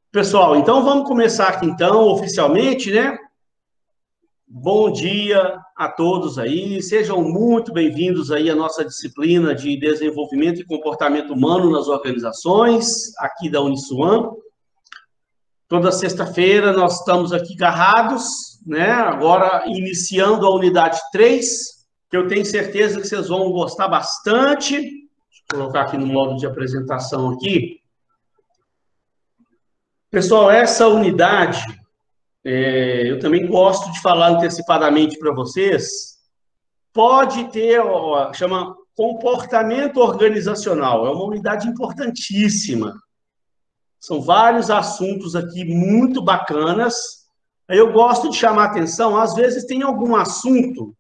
Pessoal, então vamos começar aqui então, oficialmente, né? Bom dia a todos aí, sejam muito bem-vindos aí à nossa disciplina de desenvolvimento e comportamento humano nas organizações, aqui da Uniswan. Toda sexta-feira nós estamos aqui agarrados, né? Agora iniciando a unidade 3, que eu tenho certeza que vocês vão gostar bastante. Deixa eu colocar aqui no modo de apresentação aqui. Pessoal, essa unidade eu também gosto de falar antecipadamente para vocês, pode ter, chama comportamento organizacional, é uma unidade importantíssima. São vários assuntos aqui muito bacanas. Eu gosto de chamar a atenção, às vezes tem algum assunto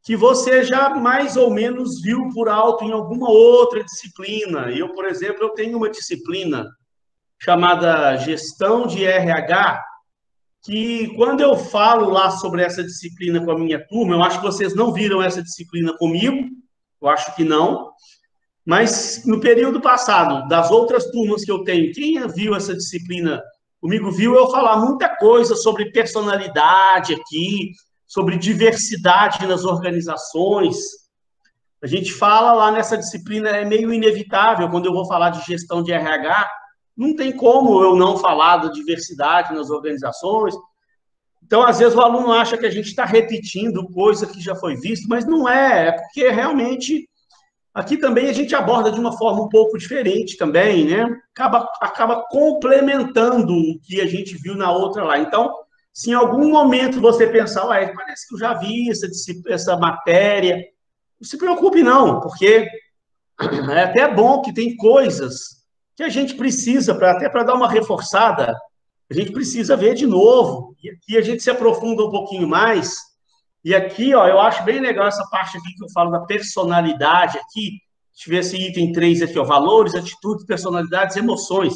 que você já mais ou menos viu por alto em alguma outra disciplina. Eu, por exemplo, eu tenho uma disciplina chamada Gestão de RH, que quando eu falo lá sobre essa disciplina com a minha turma, eu acho que vocês não viram essa disciplina comigo, eu acho que não, mas no período passado, das outras turmas que eu tenho, quem viu essa disciplina comigo viu eu falar muita coisa sobre personalidade aqui, sobre diversidade nas organizações. A gente fala lá nessa disciplina, é meio inevitável, quando eu vou falar de gestão de RH, não tem como eu não falar da diversidade nas organizações. Então, às vezes, o aluno acha que a gente está repetindo coisa que já foi visto, mas não é, é porque realmente aqui também a gente aborda de uma forma um pouco diferente também, né? Acaba complementando o que a gente viu na outra lá. Então, se em algum momento você pensar, ué, parece que eu já vi essa matéria, não se preocupe não, porque é até bom que tem coisas que a gente precisa, até para dar uma reforçada, a gente precisa ver de novo, e aqui a gente se aprofunda um pouquinho mais, e aqui, ó, eu acho bem legal essa parte aqui que eu falo da personalidade aqui, deixa eu ver esse item 3 aqui, ó, valores, atitudes, personalidades, emoções,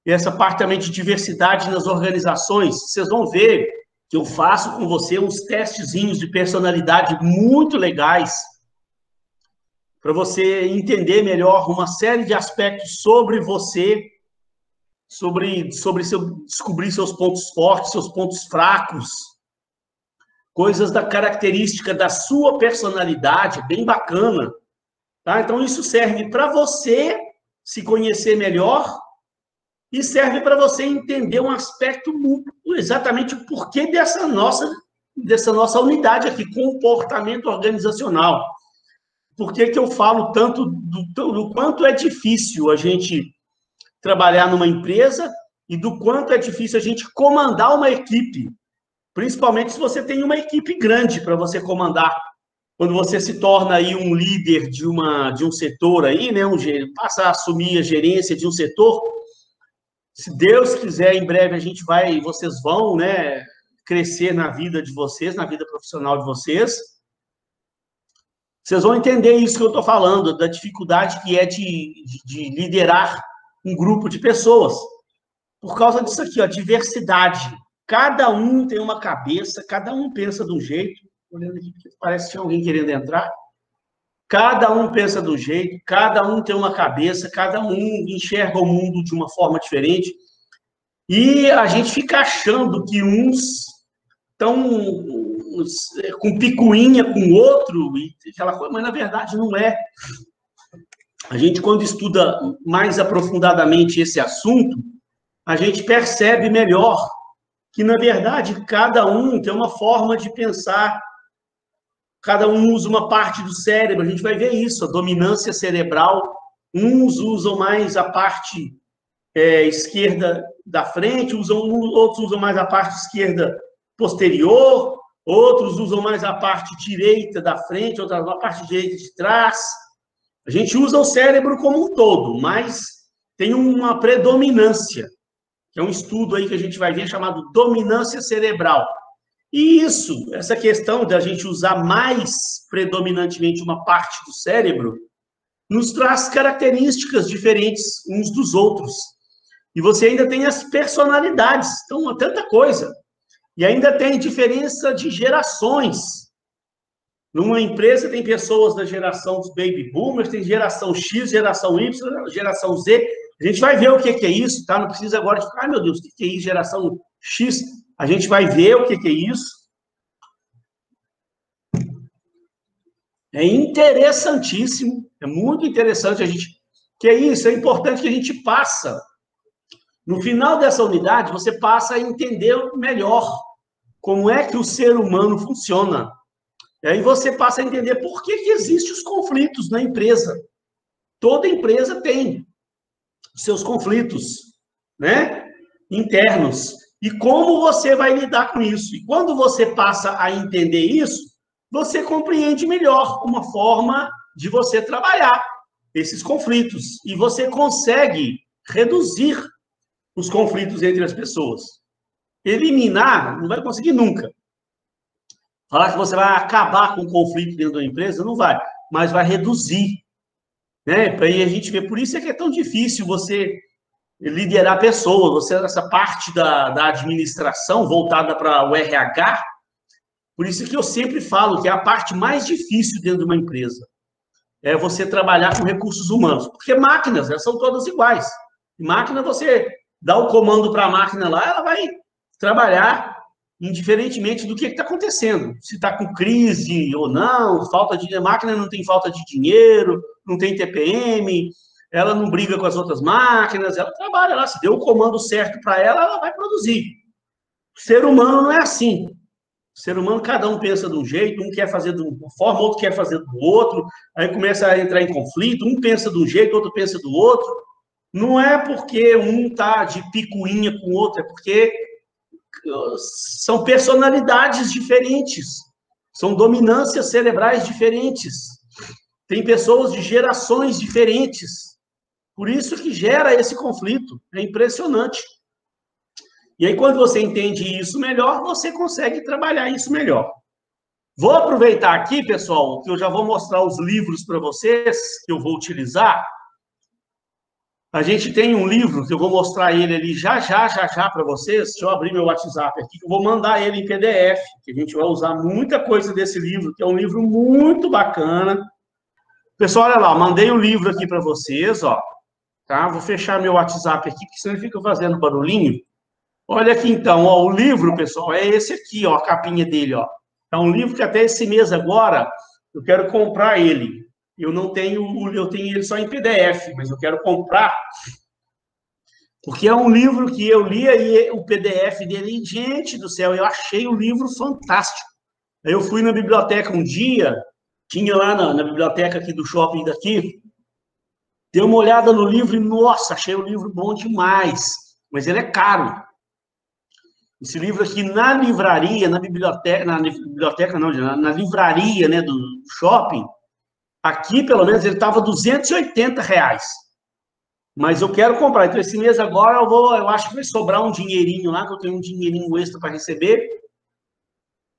e essa parte também de diversidade nas organizações, vocês vão ver que eu faço com você uns testezinhos de personalidade muito legais, para você entender melhor uma série de aspectos sobre você, descobrir seus pontos fortes, seus pontos fracos, coisas da característica da sua personalidade, bem bacana. Tá? Então, isso serve para você se conhecer melhor e serve para você entender um aspecto, exatamente o porquê dessa nossa unidade aqui, comportamento organizacional. Por que eu falo tanto do quanto é difícil a gente trabalhar numa empresa e do quanto é difícil a gente comandar uma equipe, principalmente se você tem uma equipe grande para você comandar. Quando você se torna aí um líder de um setor aí, né, passa a assumir a gerência de um setor, se Deus quiser, em breve vocês vão, né, crescer na vida de vocês, na vida profissional de vocês. Vocês vão entender isso que eu estou falando, da dificuldade que é de liderar um grupo de pessoas. Por causa disso aqui, ó, diversidade. Cada um tem uma cabeça, cada um pensa de um jeito. Olhando aqui, parece que tinha alguém querendo entrar. Cada um pensa de um jeito, cada um tem uma cabeça, cada um enxerga o mundo de uma forma diferente. E a gente fica achando que uns estão com picuinha com o outro, e aquela coisa, mas na verdade não é. A gente, quando estuda mais aprofundadamente esse assunto, a gente percebe melhor que, na verdade, cada um tem uma forma de pensar, cada um usa uma parte do cérebro, a gente vai ver isso, a dominância cerebral, uns usam mais a parte esquerda da frente, outros usam mais a parte esquerda posterior, outros usam mais a parte direita da frente, outros a parte direita de trás. A gente usa o cérebro como um todo, mas tem uma predominância, que é um estudo aí que a gente vai ver chamado dominância cerebral. E isso, essa questão da gente usar mais predominantemente uma parte do cérebro, nos traz características diferentes uns dos outros. E você ainda tem as personalidades, então, tanta coisa. E ainda tem diferença de gerações. Numa empresa tem pessoas da geração dos baby boomers, tem geração X, geração Y, geração Z. A gente vai ver o que é isso, tá? Não precisa agora de ficar, ai meu Deus, o que é isso, geração X? A gente vai ver o que é isso. É interessantíssimo, é muito interessante a gente... Que é isso, é importante que a gente passa. No final dessa unidade, você passa a entender melhor como é que o ser humano funciona. E aí você passa a entender por que existem os conflitos na empresa. Toda empresa tem seus conflitos, né, internos. E como você vai lidar com isso? E quando você passa a entender isso, você compreende melhor uma forma de você trabalhar esses conflitos. E você consegue reduzir os conflitos entre as pessoas. Eliminar, não vai conseguir nunca. Falar que você vai acabar com o conflito dentro da empresa, não vai, mas vai reduzir. Né? Aí a gente vê, por isso é que é tão difícil você liderar pessoas, você, essa parte da administração voltada para o RH, por isso que eu sempre falo que é a parte mais difícil dentro de uma empresa, é você trabalhar com recursos humanos, porque máquinas, elas são todas iguais. Máquina, você dá o comando para a máquina lá, ela vai trabalhar indiferentemente do que está acontecendo. Se está com crise ou não, falta de... A máquina não tem falta de dinheiro, não tem TPM, ela não briga com as outras máquinas, ela trabalha lá. Se deu o comando certo para ela, ela vai produzir. O ser humano não é assim. O ser humano, cada um pensa de um jeito, um quer fazer de uma forma, outro quer fazer do outro, aí começa a entrar em conflito, um pensa de um jeito, outro pensa do outro. Não é porque um está de picuinha com o outro, é porque são personalidades diferentes, são dominâncias cerebrais diferentes, tem pessoas de gerações diferentes, por isso que gera esse conflito, é impressionante. E aí, quando você entende isso melhor, você consegue trabalhar isso melhor. Vou aproveitar aqui, pessoal, que eu já vou mostrar os livros para vocês, que eu vou utilizar. A gente tem um livro, que eu vou mostrar ele ali já para vocês. Deixa eu abrir meu WhatsApp aqui, que eu vou mandar ele em PDF, que a gente vai usar muita coisa desse livro, que é um livro muito bacana. Pessoal, olha lá, mandei o livro aqui para vocês, ó. Tá? Vou fechar meu WhatsApp aqui, porque senão ele fica fazendo barulhinho. Olha aqui, então, ó, o livro, pessoal, é esse aqui, ó, a capinha dele, ó. É um livro que até esse mês agora, eu quero comprar ele. Eu não tenho, eu tenho ele só em PDF, mas eu quero comprar, porque é um livro que eu li e o PDF dele, gente do céu, eu achei o livro fantástico. Aí eu fui na biblioteca um dia, tinha lá na biblioteca aqui do shopping daqui, dei uma olhada no livro e, nossa, achei o livro bom demais, mas ele é caro. Esse livro aqui na livraria, na biblioteca não, na livraria, né, do shopping, aqui, pelo menos, ele estava R$280. Mas eu quero comprar. Então, esse mês agora eu acho que vai sobrar um dinheirinho lá, que eu tenho um dinheirinho extra para receber.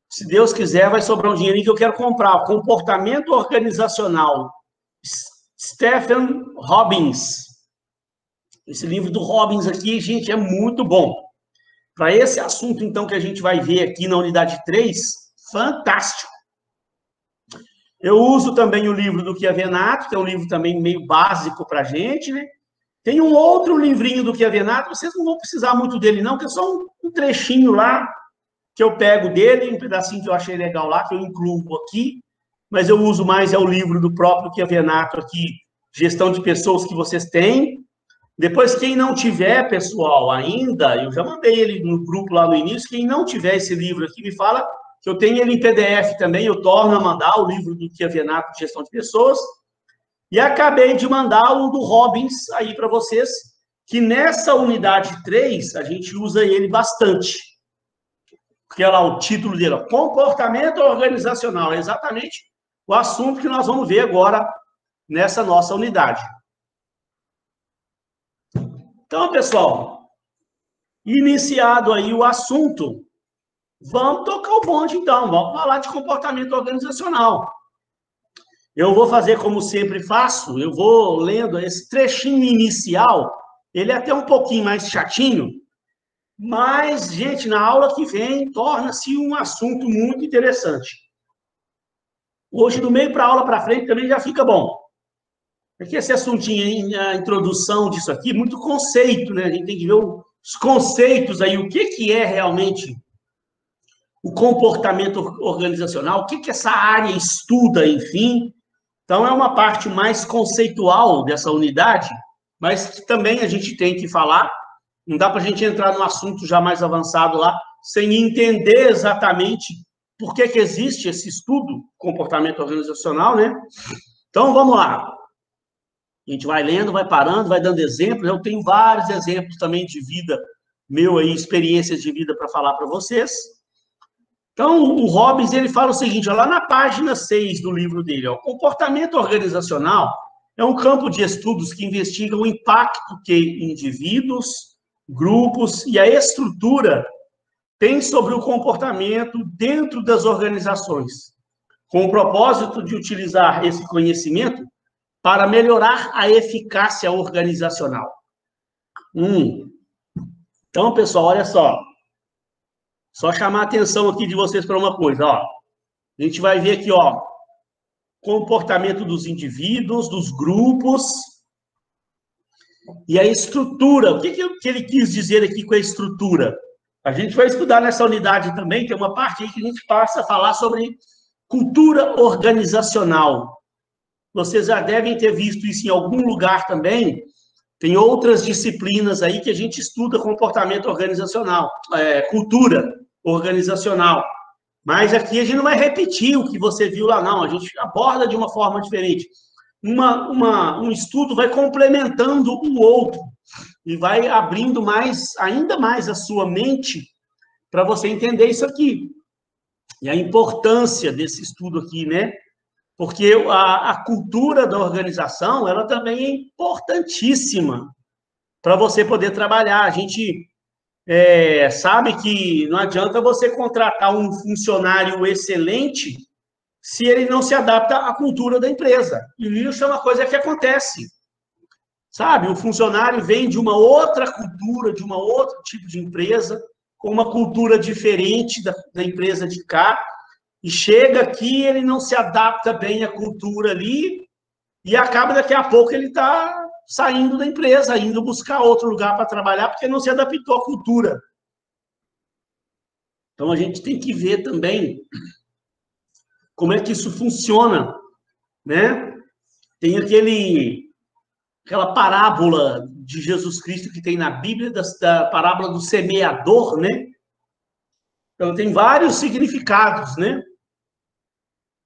Se Deus quiser, vai sobrar um dinheirinho que eu quero comprar. Comportamento Organizacional. Stephen Robbins. Esse livro do Robbins aqui, gente, é muito bom. Para esse assunto, então, que a gente vai ver aqui na unidade 3, fantástico. Eu uso também o livro do Chiavenato, que é um livro também meio básico para a gente, né? Tem um outro livrinho do Chiavenato, vocês não vão precisar muito dele, não, que é só um trechinho lá, que eu pego dele, um pedacinho que eu achei legal lá, que eu incluo aqui, mas eu uso mais o livro do próprio Chiavenato aqui, Gestão de Pessoas, que vocês têm. Depois, quem não tiver, pessoal, ainda, eu já mandei ele no grupo lá no início, quem não tiver esse livro aqui, me fala, que eu tenho ele em PDF também, eu torno a mandar o livro do Chiavenato de Gestão de Pessoas, e acabei de mandar o do Robbins aí para vocês, que nessa unidade 3, a gente usa ele bastante. Porque olha lá o título dele, ó, Comportamento Organizacional, é exatamente o assunto que nós vamos ver agora nessa nossa unidade. Então, pessoal, iniciado aí o assunto, vamos tocar o bonde, então. Vamos falar de comportamento organizacional. Eu vou fazer como sempre faço, eu vou lendo esse trechinho inicial, ele é até um pouquinho mais chatinho, mas, gente, na aula que vem, torna-se um assunto muito interessante. Hoje, do meio para a aula para frente, também já fica bom. Aqui esse assuntinho, a introdução disso aqui, muito conceito, né? A gente tem que ver os conceitos aí, o que é realmente o comportamento organizacional, o que essa área estuda, enfim. Então, é uma parte mais conceitual dessa unidade, mas que também a gente tem que falar. Não dá para a gente entrar no assunto já mais avançado lá, sem entender exatamente por que existe esse estudo, comportamento organizacional, né? Então, vamos lá. A gente vai lendo, vai parando, vai dando exemplos. Eu tenho vários exemplos também de vida meu aí, experiências de vida para falar para vocês. Então, o Robbins, ele fala o seguinte, ó, lá na página 6 do livro dele, ó, comportamento organizacional é um campo de estudos que investiga o impacto que indivíduos, grupos e a estrutura têm sobre o comportamento dentro das organizações, com o propósito de utilizar esse conhecimento para melhorar a eficácia organizacional. Então, pessoal, olha só. Só chamar a atenção aqui de vocês para uma coisa, ó. A gente vai ver aqui, ó, comportamento dos indivíduos, dos grupos e a estrutura. O que ele quis dizer aqui com a estrutura? A gente vai estudar nessa unidade também, tem uma parte aí que a gente passa a falar sobre cultura organizacional. Vocês já devem ter visto isso em algum lugar também. Tem outras disciplinas aí que a gente estuda comportamento organizacional, cultura organizacional. Mas aqui a gente não vai repetir o que você viu lá, não. A gente aborda de uma forma diferente. Um estudo vai complementando o outro e vai abrindo ainda mais a sua mente para você entender isso aqui. E a importância desse estudo aqui, né? Porque a cultura da organização, ela também é importantíssima para você poder trabalhar. A gente sabe que não adianta você contratar um funcionário excelente se ele não se adapta à cultura da empresa. E isso é uma coisa que acontece. Sabe, o funcionário vem de uma outra cultura, de um outro tipo de empresa, com uma cultura diferente da empresa de cá, e chega aqui, ele não se adapta bem à cultura ali, e acaba daqui a pouco ele está saindo da empresa, indo buscar outro lugar para trabalhar, porque não se adaptou à cultura. Então, a gente tem que ver também como é que isso funciona, né? Tem aquela parábola de Jesus Cristo que tem na Bíblia, da parábola do semeador, né? Então, tem vários significados, né?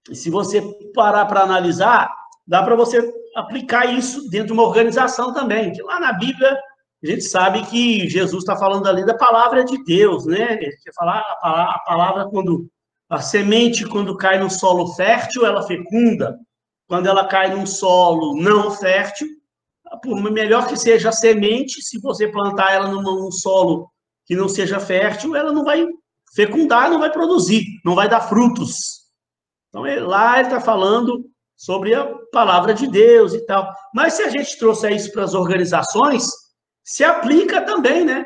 E se você parar para analisar, dá para você aplicar isso dentro de uma organização também. Que lá na Bíblia, a gente sabe que Jesus está falando ali da palavra de Deus, né? Ele quer falar a palavra a semente, quando cai no solo fértil, ela fecunda. Quando ela cai num solo não fértil, por melhor que seja a semente, se você plantar ela num solo que não seja fértil, ela não vai fecundar, não vai produzir, não vai dar frutos. Então, lá ele está falando sobre a palavra de Deus e tal. Mas se a gente trouxer isso para as organizações, se aplica também, né?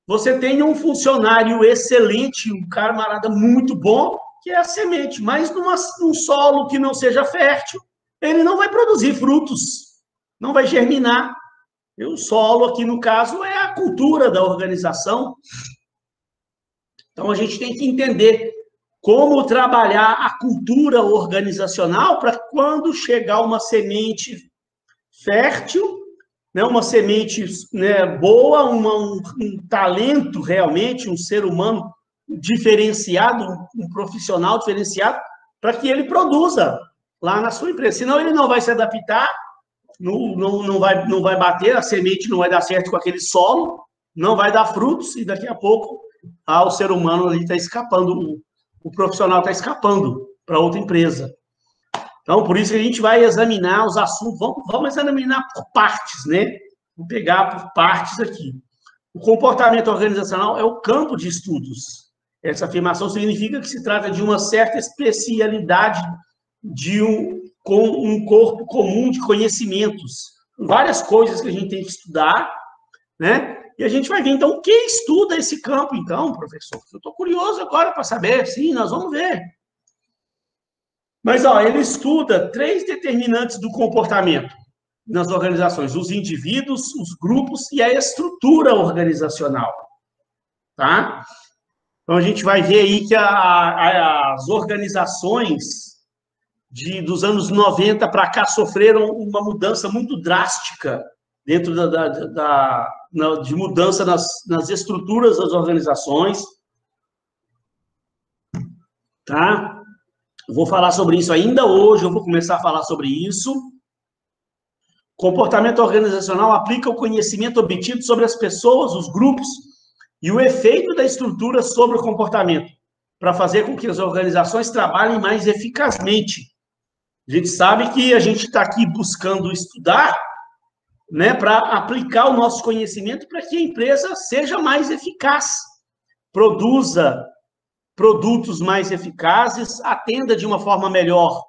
Você tem um funcionário excelente, um camarada muito bom, que é a semente, mas num solo que não seja fértil, ele não vai produzir frutos, não vai germinar. E o solo aqui, no caso, é a cultura da organização. Então, a gente tem que entender como trabalhar a cultura organizacional para quando chegar uma semente fértil, né, uma semente, né, boa, um talento realmente, um ser humano diferenciado, um profissional diferenciado, para que ele produza lá na sua empresa. Senão ele não vai se adaptar, não vai bater, a semente não vai dar certo com aquele solo, não vai dar frutos, e daqui a pouco o ser humano ali está escapando, o profissional está escapando para outra empresa. Então, por isso que a gente vai examinar os assuntos, vamos examinar por partes, né? Vou pegar por partes aqui. O comportamento organizacional é o campo de estudos. Essa afirmação significa que se trata de uma certa especialidade com um corpo comum de conhecimentos. Várias coisas que a gente tem que estudar, né? E a gente vai ver, então, o que estuda esse campo, então, professor? Eu estou curioso agora para saber. Sim, nós vamos ver. Mas, ó, ele estuda 3 determinantes do comportamento. nas organizações? Os indivíduos, os grupos e a estrutura organizacional, tá? Então, a gente vai ver aí que as organizações dos anos 90 para cá sofreram uma mudança muito drástica dentro de mudança nas estruturas das organizações, tá? Eu vou falar sobre isso ainda hoje, eu vou começar a falar sobre isso. Comportamento organizacional aplica o conhecimento obtido sobre as pessoas, os grupos e o efeito da estrutura sobre o comportamento, para fazer com que as organizações trabalhem mais eficazmente. A gente sabe que a gente está aqui buscando estudar, né, para aplicar o nosso conhecimento para que a empresa seja mais eficaz, produza produtos mais eficazes, atenda de uma forma melhor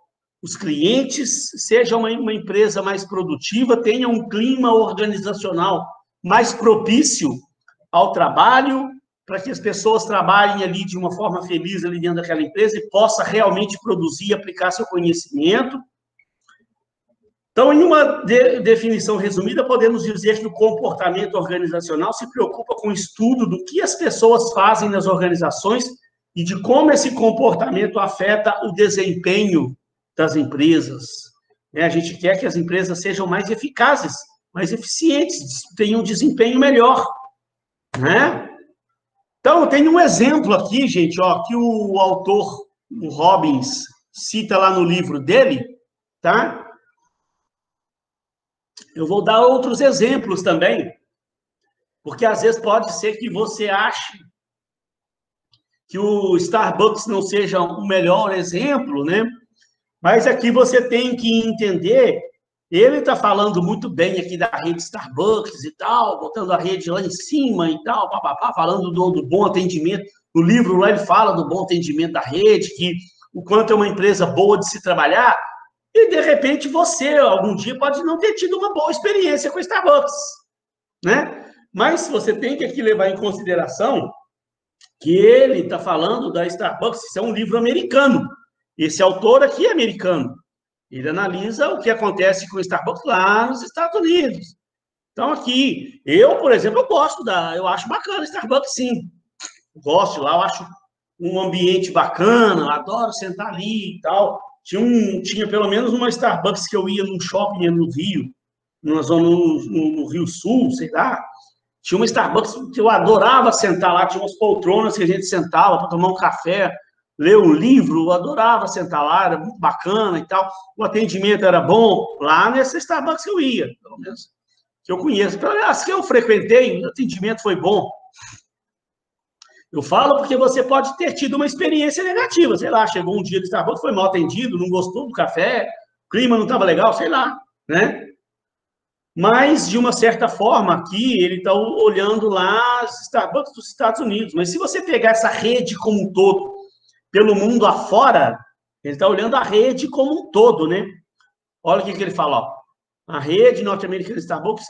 os clientes, seja uma empresa mais produtiva, tenha um clima organizacional mais propício ao trabalho, para que as pessoas trabalhem ali de uma forma feliz ali dentro daquela empresa e possa realmente produzir e aplicar seu conhecimento. Então, em uma definição resumida, podemos dizer que o comportamento organizacional se preocupa com o estudo do que as pessoas fazem nas organizações e de como esse comportamento afeta o desempenho das empresas. A gente quer que as empresas sejam mais eficazes, mais eficientes, tenham um desempenho melhor, né? Então, tem um exemplo aqui, gente, ó, que o autor, o Robbins, cita lá no livro dele, tá? Eu vou dar outros exemplos também, porque às vezes pode ser que você ache que o Starbucks não seja o melhor exemplo, né? Mas aqui você tem que entender, ele está falando muito bem aqui da rede Starbucks e tal, botando a rede lá em cima e tal, papapá, falando do bom atendimento. No livro lá ele fala do bom atendimento da rede, que o quanto é uma empresa boa de se trabalhar, e de repente você, algum dia, pode não ter tido uma boa experiência com Starbucks, né? Mas você tem que aqui levar em consideração que ele está falando da Starbucks, isso é um livro americano. Esse autor aqui é americano. Ele analisa o que acontece com o Starbucks lá nos Estados Unidos. Então, aqui, eu, por exemplo, eu acho bacana o Starbucks, sim. Gosto lá, eu acho um ambiente bacana, adoro sentar ali e tal. Tinha pelo menos uma Starbucks que eu ia num shopping no Rio, numa zona no Rio Sul, sei lá. Tinha uma Starbucks que eu adorava sentar lá, tinha umas poltronas que a gente sentava para tomar um café, ler um livro, eu adorava sentar lá, era muito bacana e tal. O atendimento era bom, lá nessa Starbucks que eu ia, pelo menos que eu conheço. As que eu frequentei, o atendimento foi bom. Eu falo porque você pode ter tido uma experiência negativa, sei lá, chegou um dia no Starbucks, foi mal atendido, não gostou do café, o clima não estava legal, sei lá, né? Mas, de uma certa forma, aqui, ele está olhando lá as Starbucks dos Estados Unidos. Mas se você pegar essa rede como um todo, pelo mundo afora, ele está olhando a rede como um todo, né? Olha o que ele fala, ó. A rede norte-americana Starbucks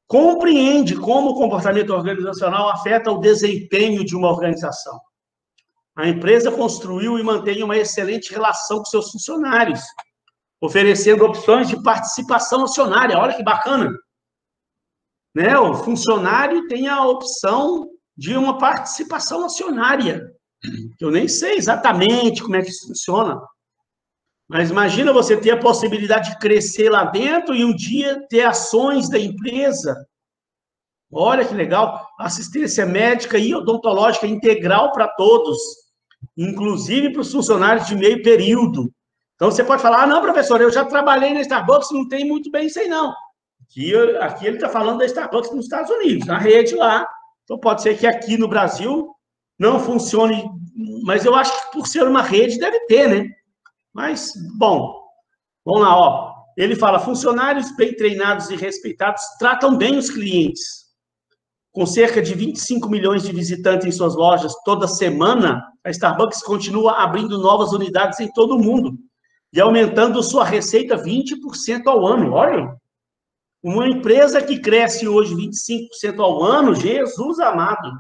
compreende como o comportamento organizacional afeta o desempenho de uma organização. A empresa construiu e mantém uma excelente relação com seus funcionários, oferecendo opções de participação acionária. Olha que bacana. Né? O funcionário tem a opção de uma participação acionária. Eu nem sei exatamente como é que isso funciona. Mas imagina você ter a possibilidade de crescer lá dentro e um dia ter ações da empresa. Olha que legal. Assistência médica e odontológica integral para todos, inclusive para os funcionários de meio período. Então, você pode falar, não, professor, eu já trabalhei na Starbucks, não tem muito bem isso aí, não. Aqui ele está falando da Starbucks nos Estados Unidos, na rede lá. Então, pode ser que aqui no Brasil não funcione, mas eu acho que por ser uma rede deve ter, né? Mas, bom, vamos lá, ó. Ele fala, funcionários bem treinados e respeitados tratam bem os clientes. Com cerca de 25 milhões de visitantes em suas lojas toda semana, a Starbucks continua abrindo novas unidades em todo o mundo e aumentando sua receita 20% ao ano. Olha, uma empresa que cresce hoje 25% ao ano, Jesus amado,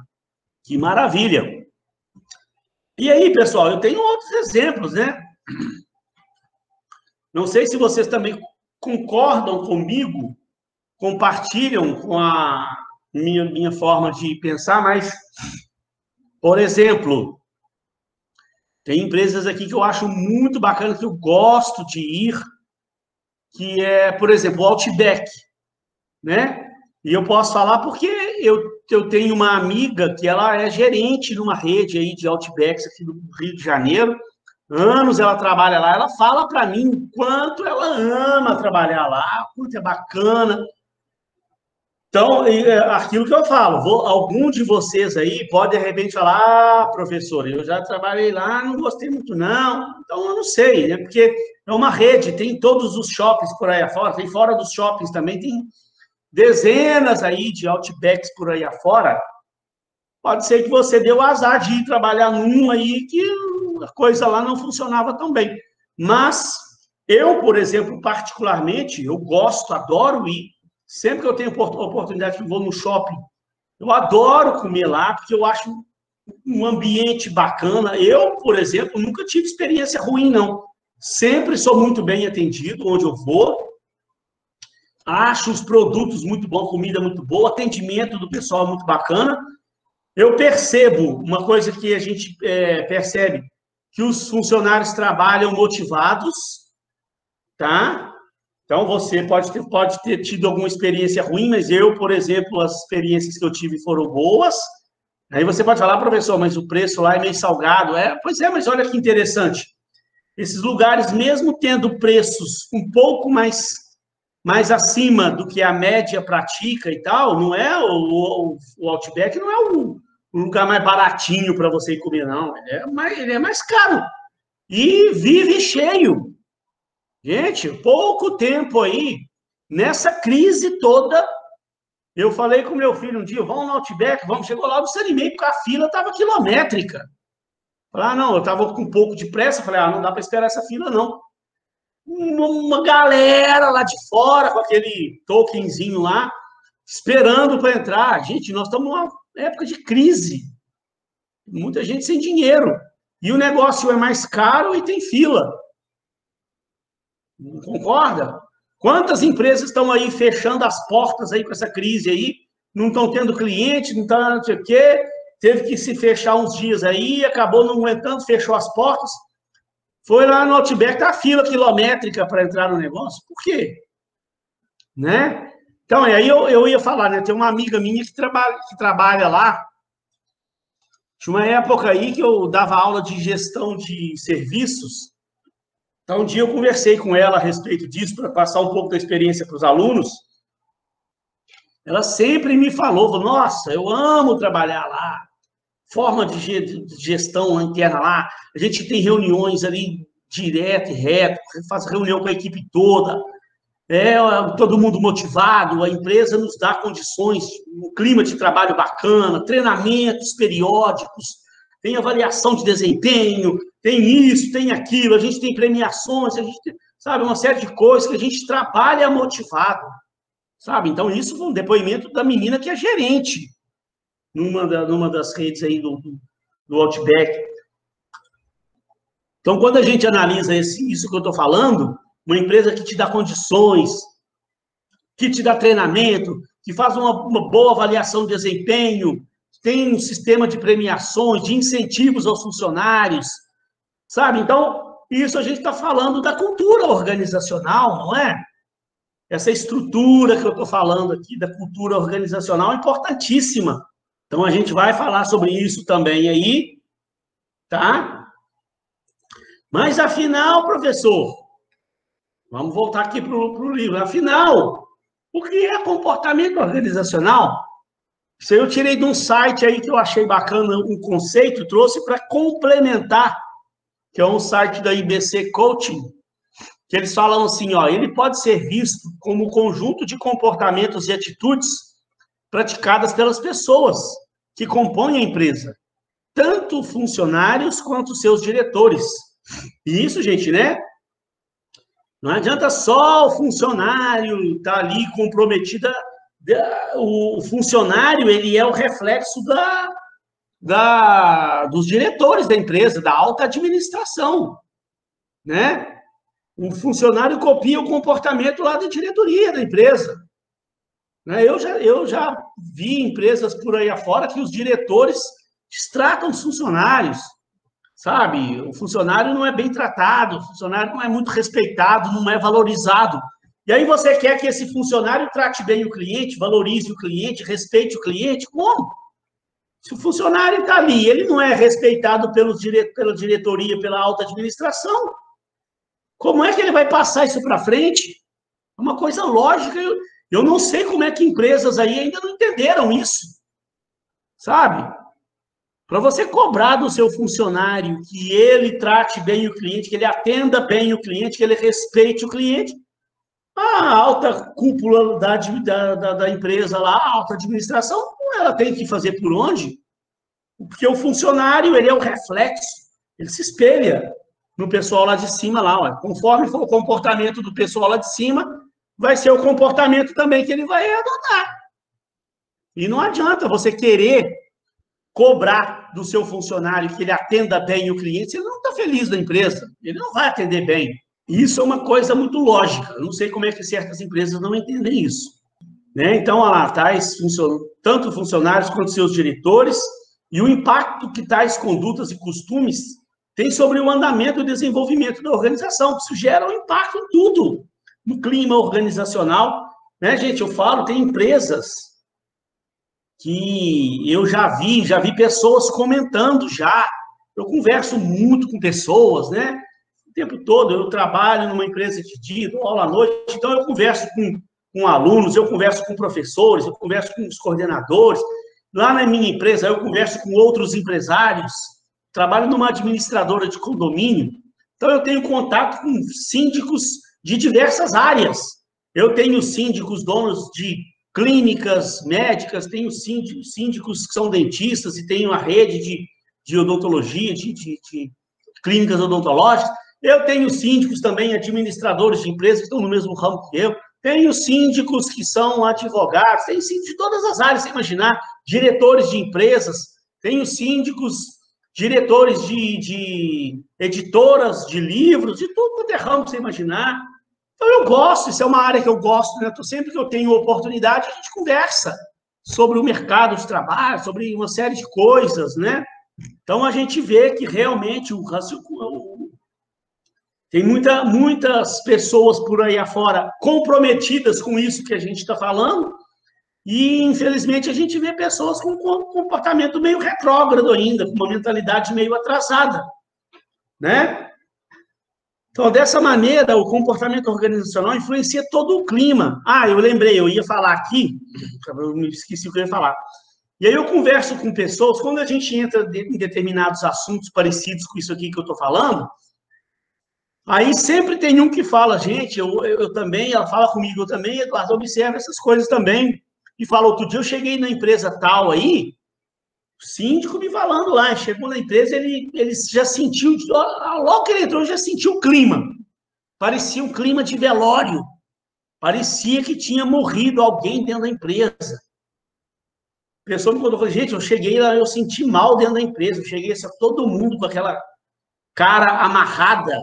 que maravilha. E aí, pessoal, eu tenho outros exemplos, né? Não sei se vocês também concordam comigo, compartilham com a minha forma de pensar, mas, por exemplo, tem empresas aqui que eu acho muito bacana, que eu gosto de ir, que é, por exemplo, o Outback, né? E eu posso falar porque eu tenho uma amiga que ela é gerente numa rede aí de Outbacks aqui do Rio de Janeiro. Anos ela trabalha lá, ela fala para mim o quanto ela ama trabalhar lá, o quanto é bacana. Então, aquilo que eu falo, algum de vocês aí pode, de repente, falar, professor, eu já trabalhei lá, não gostei muito, não. Então, eu não sei, né? Porque é uma rede, tem todos os shoppings por aí afora, tem fora dos shoppings também, tem dezenas aí de Outbacks por aí afora. Pode ser que você deu azar de ir trabalhar num aí que a coisa lá não funcionava tão bem. Mas eu, por exemplo, particularmente, eu gosto, adoro ir. Sempre que eu tenho oportunidade que eu vou no shopping, eu adoro comer lá, porque eu acho um ambiente bacana. Eu, por exemplo, nunca tive experiência ruim, não. Sempre sou muito bem atendido onde eu vou. Acho os produtos muito bons, comida muito boa, atendimento do pessoal muito bacana. Eu percebo uma coisa que a gente percebe, que os funcionários trabalham motivados, tá? Então, você pode ter tido alguma experiência ruim, mas eu, por exemplo, as experiências que eu tive foram boas. Aí você pode falar, professor, mas o preço lá é meio salgado. Pois é, mas olha que interessante. Esses lugares, mesmo tendo preços um pouco mais acima do que a média pratica e tal, não é o Outback não é o lugar mais baratinho para você ir comer, não. Ele é mais caro. E vive cheio. Gente, pouco tempo aí, nessa crise toda, eu falei com meu filho um dia, vamos no Outback, vamos. Chegou lá, eu desanimei, porque a fila estava quilométrica. Falei, não, eu estava com um pouco de pressa, falei, não dá para esperar essa fila, não. Uma galera lá de fora, com aquele tokenzinho lá, esperando para entrar. Gente, nós estamos numa época de crise. Muita gente sem dinheiro. E o negócio é mais caro e tem fila. Não concorda? Quantas empresas estão aí fechando as portas aí com essa crise aí? Não estão tendo cliente, não está não sei o quê. Teve que se fechar uns dias aí, acabou não aguentando, fechou as portas. Foi lá no Outback, tá a fila quilométrica para entrar no negócio. Por quê? Né? Então, aí eu ia falar, né? Tem uma amiga minha que trabalha lá. Tinha uma época aí que eu dava aula de gestão de serviços. Então, um dia eu conversei com ela a respeito disso, para passar um pouco da experiência para os alunos. Ela sempre me falou, nossa, eu amo trabalhar lá. Forma de gestão interna lá. A gente tem reuniões ali direto e reto, faz reunião com a equipe toda. Todo mundo motivado, a empresa nos dá condições, um clima de trabalho bacana, treinamentos periódicos, tem avaliação de desempenho, tem isso, tem aquilo, a gente tem premiações, a gente tem, sabe, uma série de coisas que a gente trabalha motivado, sabe? Então, isso foi um depoimento da menina que é gerente numa das redes aí do Outback. Então, quando a gente analisa isso que eu estou falando, uma empresa que te dá condições, que te dá treinamento, que faz uma boa avaliação de desempenho, tem um sistema de premiações, de incentivos aos funcionários, sabe? Então, isso a gente está falando da cultura organizacional, não é? Essa estrutura que eu estou falando aqui, da cultura organizacional, é importantíssima. Então, a gente vai falar sobre isso também aí, tá? Mas, afinal, professor, vamos voltar aqui para o livro. Afinal, o que é comportamento organizacional? Isso aí eu tirei de um site aí que eu achei bacana, um conceito, trouxe para complementar, que é um site da IBC Coaching, que eles falam assim, ó, ele pode ser visto como um conjunto de comportamentos e atitudes praticadas pelas pessoas que compõem a empresa, tanto funcionários quanto seus diretores. E isso, gente, né? Não adianta só o funcionário estar ali comprometido. O funcionário, ele é o reflexo dos diretores da empresa, da alta administração, né? Um funcionário copia o comportamento lá da diretoria da empresa. Né? Eu já vi empresas por aí afora que os diretores destratam os funcionários, sabe? O funcionário não é bem tratado, o funcionário não é muito respeitado, não é valorizado. E aí você quer que esse funcionário trate bem o cliente, valorize o cliente, respeite o cliente? Como? Se o funcionário está ali, ele não é respeitado pela diretoria, pela alta administração, como é que ele vai passar isso para frente? É uma coisa lógica. Eu não sei como é que empresas aí ainda não entenderam isso, sabe? Para você cobrar do seu funcionário que ele trate bem o cliente, que ele atenda bem o cliente, que ele respeite o cliente, a alta cúpula da empresa lá, a alta administração, ela tem que fazer por onde? Porque o funcionário, ele é o reflexo, ele se espelha no pessoal lá de cima, lá, ó. Conforme for o comportamento do pessoal lá de cima, vai ser o comportamento também que ele vai adotar. E não adianta você querer cobrar do seu funcionário que ele atenda bem o cliente, se ele não está feliz da empresa, ele não vai atender bem. Isso é uma coisa muito lógica. Eu não sei como é que certas empresas não entendem isso. Né? Então, olha lá, tanto funcionários quanto seus diretores, e o impacto que tais condutas e costumes têm sobre o andamento e desenvolvimento da organização. Isso gera um impacto em tudo, no clima organizacional. Né, gente? Eu falo, tem empresas que eu já vi pessoas comentando já. Eu converso muito com pessoas, né? O tempo todo. Eu trabalho numa empresa de dia, dou aula à noite, então eu converso com alunos, eu converso com professores, eu converso com os coordenadores. Lá na minha empresa, eu converso com outros empresários, trabalho numa administradora de condomínio, então eu tenho contato com síndicos de diversas áreas. Eu tenho síndicos donos de clínicas médicas, tenho síndicos que são dentistas e tenho a rede de odontologia, de clínicas odontológicas. Eu tenho síndicos também, administradores de empresas que estão no mesmo ramo que eu. Tenho síndicos que são advogados, tenho síndicos de todas as áreas, você imaginar, diretores de empresas, tenho síndicos, diretores de editoras de livros, de tudo quanto é ramo que você imaginar. Então, eu gosto, isso é uma área que eu gosto, né? Sempre que eu tenho oportunidade, a gente conversa sobre o mercado de trabalho, sobre uma série de coisas, né? Então, a gente vê que realmente tem muitas pessoas por aí afora comprometidas com isso que a gente está falando, e, infelizmente, a gente vê pessoas com um comportamento meio retrógrado ainda, com uma mentalidade meio atrasada, né? Então, dessa maneira, o comportamento organizacional influencia todo o clima. Ah, eu lembrei, eu ia falar aqui, eu me esqueci o que eu ia falar. E aí eu converso com pessoas, quando a gente entra em determinados assuntos parecidos com isso aqui que eu estou falando, aí sempre tem um que fala, gente, eu também, ela fala comigo, eu também, Eduardo, observa essas coisas também. E fala, outro dia eu cheguei na empresa tal aí, o síndico me falando lá, chegou na empresa, ele já sentiu, logo que ele entrou, já sentiu o clima. Parecia um clima de velório. Parecia que tinha morrido alguém dentro da empresa. A pessoa me contou, gente, eu cheguei lá, eu senti mal dentro da empresa, eu cheguei, todo mundo com aquela cara amarrada,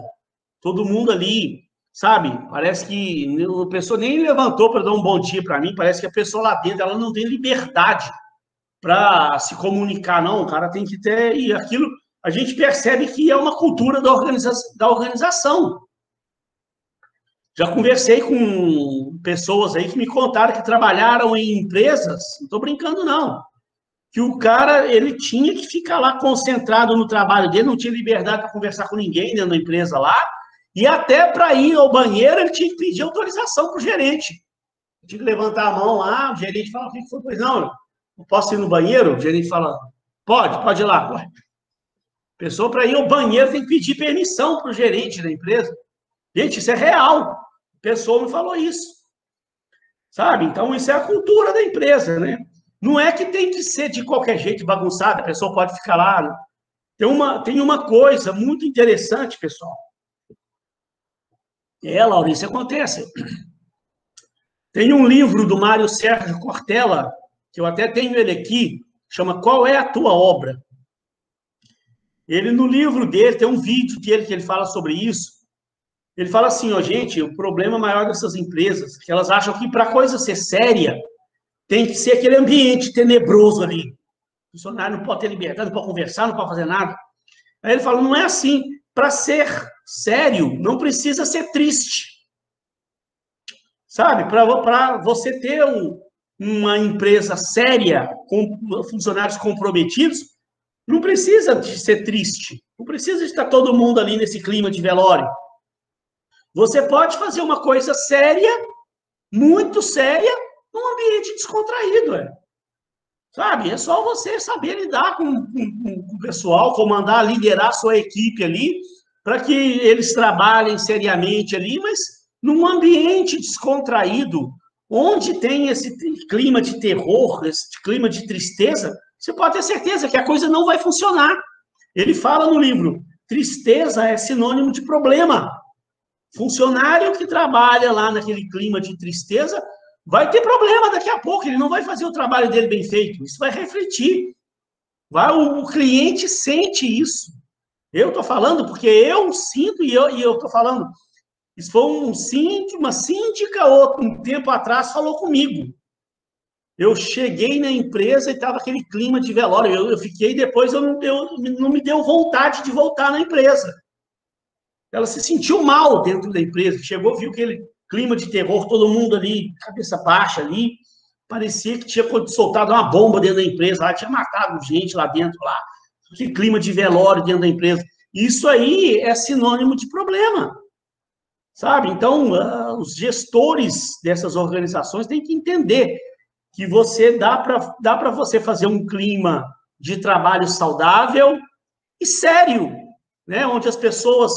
todo mundo ali, sabe? Parece que a pessoa nem levantou para dar um bom dia para mim, parece que a pessoa lá dentro, ela não tem liberdade para se comunicar, não, o cara tem que ter, e aquilo, a gente percebe que é uma cultura da organização. Já conversei com pessoas aí que me contaram que trabalharam em empresas, não estou brincando, não, que o cara, ele tinha que ficar lá concentrado no trabalho dele, não tinha liberdade para conversar com ninguém dentro da empresa lá, e até para ir ao banheiro, ele tinha que pedir autorização para o gerente. Tinha que levantar a mão lá, o gerente fala, o que foi? Pois não, eu posso ir no banheiro? O gerente fala, pode ir lá. Pode. A pessoa, para ir ao banheiro, tem que pedir permissão para o gerente da empresa. Gente, isso é real. A pessoa me falou isso. Sabe? Então, isso é a cultura da empresa, né? Não é que tem que ser de qualquer jeito bagunçado, a pessoa pode ficar lá. Né? Tem uma coisa muito interessante, pessoal. Laura, isso acontece. Tem um livro do Mário Sérgio Cortella, que eu até tenho ele aqui, chama Qual é a Tua Obra? Ele, no livro dele, tem um vídeo dele que ele fala sobre isso. Ele fala assim, ó, gente, o problema maior dessas empresas é que elas acham que para a coisa ser séria, tem que ser aquele ambiente tenebroso ali. O funcionário não pode ter liberdade, não pode conversar, não pode fazer nada. Aí ele fala, não é assim. Para ser sério, não precisa ser triste. Sabe? Para você ter uma empresa séria, com funcionários comprometidos, não precisa de ser triste. Não precisa de estar todo mundo ali nesse clima de velório. Você pode fazer uma coisa séria, muito séria, num ambiente descontraído. Sabe? É só você saber lidar com o pessoal, comandar, liderar a sua equipe ali, para que eles trabalhem seriamente ali, mas num ambiente descontraído, onde tem esse clima de terror, esse clima de tristeza, você pode ter certeza que a coisa não vai funcionar. Ele fala no livro, tristeza é sinônimo de problema. Funcionário que trabalha lá naquele clima de tristeza vai ter problema daqui a pouco, ele não vai fazer o trabalho dele bem feito. Isso vai refletir. O cliente sente isso. Eu estou falando porque eu sinto e eu estou falando. Isso foi uma síndica, um tempo atrás, falou comigo. Eu cheguei na empresa e estava aquele clima de velório. Eu fiquei, depois não me deu vontade de voltar na empresa. Ela se sentiu mal dentro da empresa. Chegou, viu aquele clima de terror, todo mundo ali, cabeça baixa ali. Parecia que tinha soltado uma bomba dentro da empresa, lá, tinha matado gente lá dentro, lá. Que clima de velório dentro da empresa. Isso aí é sinônimo de problema. Sabe? Então, os gestores dessas organizações têm que entender que dá para você fazer um clima de trabalho saudável e sério, né? Onde as pessoas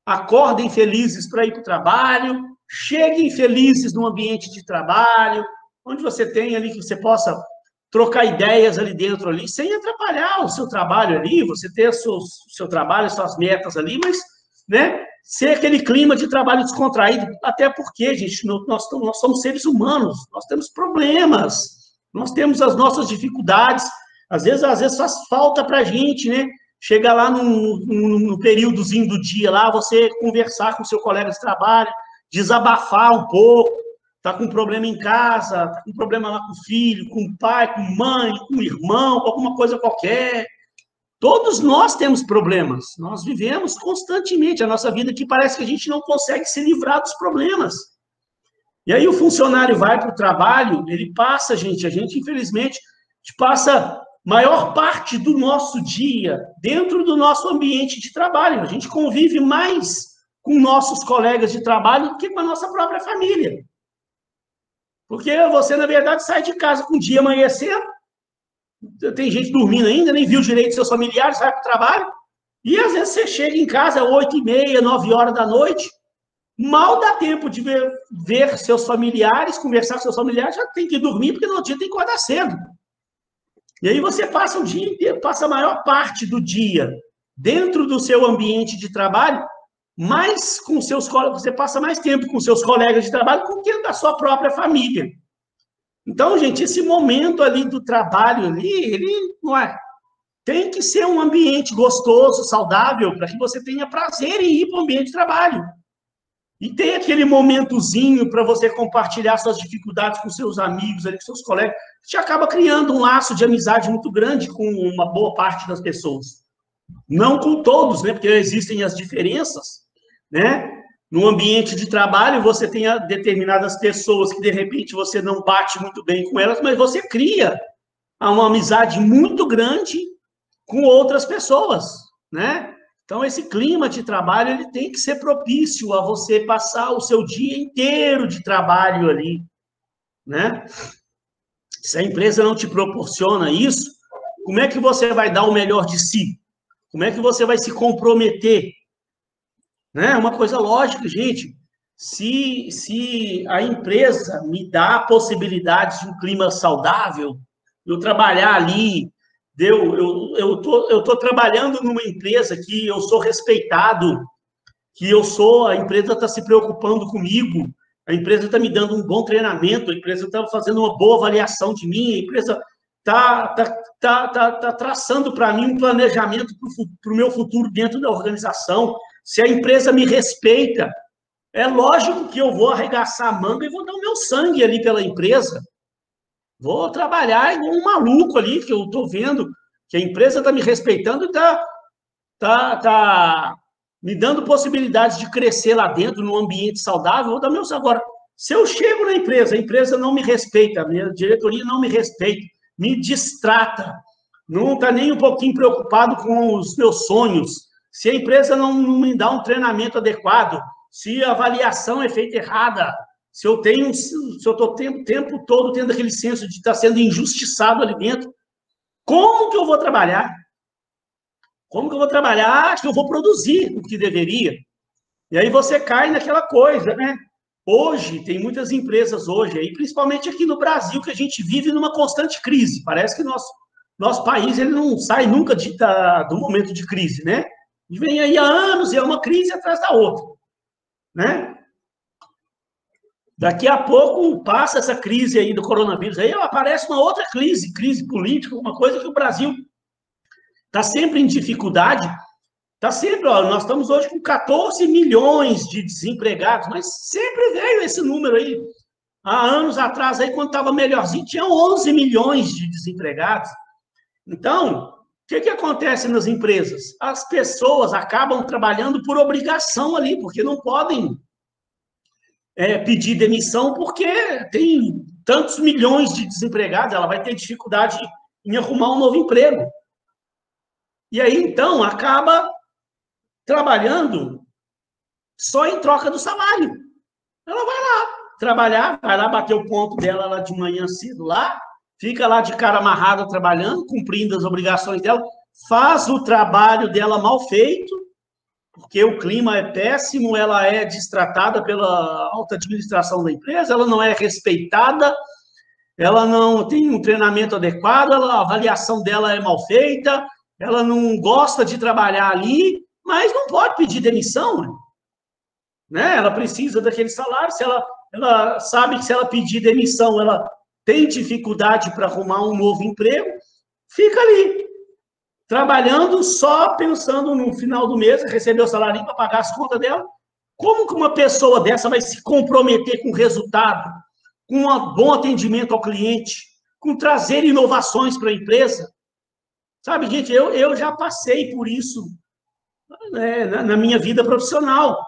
acordem felizes para ir para o trabalho, cheguem felizes no ambiente de trabalho, onde você tem ali que você possa trocar ideias ali dentro, ali, sem atrapalhar o seu trabalho ali, você ter o seu trabalho, suas metas ali, mas, né, ser aquele clima de trabalho descontraído, até porque, gente, nós somos seres humanos, nós temos problemas, nós temos as nossas dificuldades, às vezes faz falta para a gente, né, chega lá no períodozinho do dia lá, você conversar com o seu colega de trabalho, desabafar um pouco, tá com um problema em casa, tá com um problema lá com o filho, com o pai, com a mãe, com o irmão, com alguma coisa qualquer. Todos nós temos problemas. Nós vivemos constantemente a nossa vida que parece que a gente não consegue se livrar dos problemas. E aí o funcionário vai para o trabalho, ele passa, gente, a gente infelizmente passa maior parte do nosso dia dentro do nosso ambiente de trabalho. A gente convive mais com nossos colegas de trabalho do que com a nossa própria família. Porque você, na verdade, sai de casa com o dia amanhecendo, tem gente dormindo ainda, nem viu direito seus familiares, vai para o trabalho, e às vezes você chega em casa às 8h30, 9h da noite, mal dá tempo de ver seus familiares, conversar com seus familiares, já tem que dormir, porque no outro dia tem que acordar cedo. E aí você passa o dia inteiro, passa a maior parte do dia dentro do seu ambiente de trabalho, mais com seus colegas, você passa mais tempo com seus colegas de trabalho do que da sua própria família. Então, gente, esse momento ali do trabalho ali, ele não é, tem que ser um ambiente gostoso, saudável, para que você tenha prazer em ir para o ambiente de trabalho. E tem aquele momentozinho para você compartilhar suas dificuldades com seus amigos, ali, com seus colegas, que acaba criando um laço de amizade muito grande com uma boa parte das pessoas. Não com todos, né? Porque existem as diferenças, né? No ambiente de trabalho, você tem determinadas pessoas que, de repente, você não bate muito bem com elas, mas você cria uma amizade muito grande com outras pessoas, né? Então, esse clima de trabalho, ele tem que ser propício a você passar o seu dia inteiro de trabalho ali, né? Se a empresa não te proporciona isso, como é que você vai dar o melhor de si? Como é que você vai se comprometer? Né? É uma coisa lógica, gente. Se a empresa me dá a possibilidade de um clima saudável, eu trabalhar ali, eu tô trabalhando numa empresa que eu sou respeitado, a empresa está se preocupando comigo, a empresa está me dando um bom treinamento, a empresa está fazendo uma boa avaliação de mim, a empresa está traçando para mim um planejamento para o meu futuro dentro da organização. Se a empresa me respeita, É lógico que eu vou arregaçar a manga e vou dar o meu sangue ali pela empresa. Vou trabalhar igual um maluco ali, que eu estou vendo que a empresa está me respeitando e tá me dando possibilidades de crescer lá dentro, num ambiente saudável. Vou dar meu sangue. Agora, se eu chego na empresa, a empresa não me respeita, a minha diretoria não me respeita, me distrata, não está nem um pouquinho preocupado com os meus sonhos, se a empresa não me dá um treinamento adequado, se a avaliação é feita errada, se eu estou o tempo todo tendo aquele senso de estar sendo injustiçado ali dentro, como que eu vou trabalhar? Como que eu vou trabalhar? Acho que eu vou produzir o que deveria. E aí você cai naquela coisa, né? Hoje, tem muitas empresas hoje, aí, principalmente aqui no Brasil, que a gente vive numa constante crise. Parece que nosso país ele não sai nunca do momento de crise, né? E vem aí há anos e é uma crise atrás da outra, né? Daqui a pouco passa essa crise aí do coronavírus, aí aparece uma outra crise política, uma coisa que o Brasil está sempre em dificuldade, está sempre, ó, nós estamos hoje com 14 milhões de desempregados, mas sempre veio esse número aí. Há anos atrás, aí, quando estava melhorzinho, tinha 11 milhões de desempregados. Então, o que acontece nas empresas? As pessoas acabam trabalhando por obrigação ali, porque não podem pedir demissão, porque tem tantos milhões de desempregados, ela vai ter dificuldade em arrumar um novo emprego. E aí, então, acaba trabalhando só em troca do salário. Ela vai lá trabalhar, vai lá bater o ponto dela lá de manhã cedo lá, fica lá de cara amarrada trabalhando, cumprindo as obrigações dela, faz o trabalho dela mal feito, porque o clima é péssimo, ela é destratada pela alta administração da empresa, ela não é respeitada, ela não tem um treinamento adequado, a avaliação dela é mal feita, ela não gosta de trabalhar ali, mas não pode pedir demissão, né? Ela precisa daquele salário, se ela sabe que se ela pedir demissão, ela tem dificuldade para arrumar um novo emprego, fica ali, trabalhando só pensando no final do mês, receber o salário para pagar as contas dela. Como que uma pessoa dessa vai se comprometer com o resultado, com um bom atendimento ao cliente, com trazer inovações para a empresa? Sabe, gente, eu já passei por isso, né, na minha vida profissional.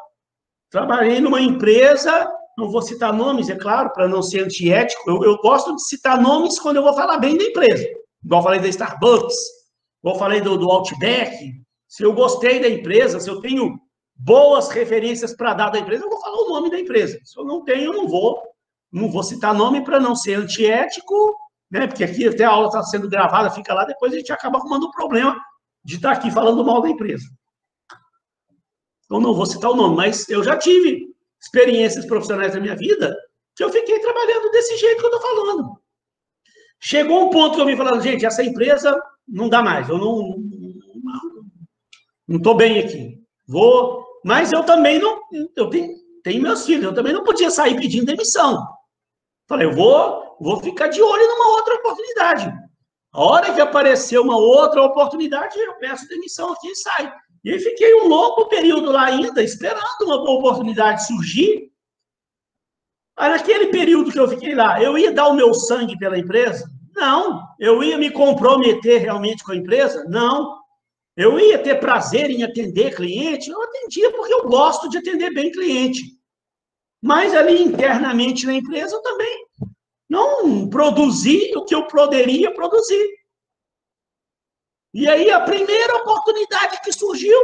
Trabalhei numa empresa, não vou citar nomes, é claro, para não ser antiético. Eu gosto de citar nomes quando eu vou falar bem da empresa. Igual eu falei da Starbucks, igual eu falei do Outback. Se eu gostei da empresa, se eu tenho boas referências para dar da empresa, eu vou falar o nome da empresa. Se eu não tenho, eu não vou citar nome para não ser antiético, né? Porque aqui até a aula está sendo gravada, fica lá, depois a gente acaba arrumando o problema de estar aqui falando mal da empresa. Eu não vou citar o nome, mas eu já tive experiências profissionais na minha vida que eu fiquei trabalhando desse jeito que eu estou falando. Chegou um ponto que eu vim falando, gente, essa empresa não dá mais, eu não estou bem aqui. Mas eu também não, eu tenho meus filhos, eu também não podia sair pedindo demissão. Falei, eu vou ficar de olho numa outra oportunidade. A hora que aparecer uma outra oportunidade, eu peço demissão aqui e saio. E aí fiquei um longo período lá ainda, esperando uma boa oportunidade surgir. Aí naquele período que eu fiquei lá, eu ia dar o meu sangue pela empresa? Não. Eu ia me comprometer realmente com a empresa? Não. Eu ia ter prazer em atender cliente? Eu atendia porque eu gosto de atender bem cliente. Mas ali internamente na empresa eu também não produzi o que eu poderia produzir. E aí, a primeira oportunidade que surgiu,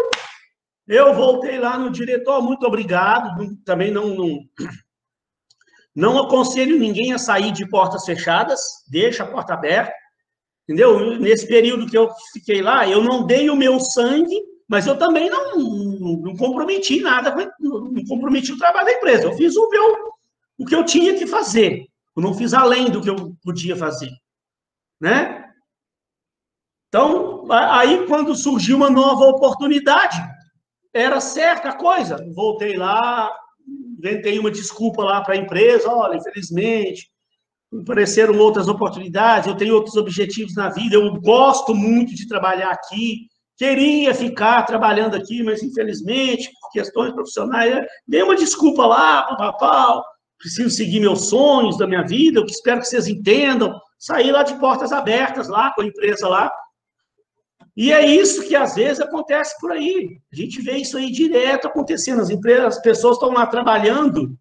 eu voltei lá no diretor, muito obrigado, também não aconselho ninguém a sair de portas fechadas, deixa a porta aberta, entendeu? Nesse período que eu fiquei lá, eu não dei o meu sangue, mas eu também não comprometi nada, não comprometi o trabalho da empresa, eu fiz o que eu tinha que fazer, eu não fiz além do que eu podia fazer, né? Então, aí quando surgiu uma nova oportunidade, era certa a coisa. Voltei lá, inventei uma desculpa lá para a empresa, olha, infelizmente, apareceram outras oportunidades, eu tenho outros objetivos na vida, eu gosto muito de trabalhar aqui, queria ficar trabalhando aqui, mas infelizmente, por questões profissionais, dei uma desculpa lá, papapá, preciso seguir meus sonhos da minha vida, eu espero que vocês entendam, saí lá de portas abertas lá com a empresa lá. E é isso que às vezes acontece por aí. A gente vê isso aí direto acontecendo. As empresas, as pessoas estão lá trabalhando,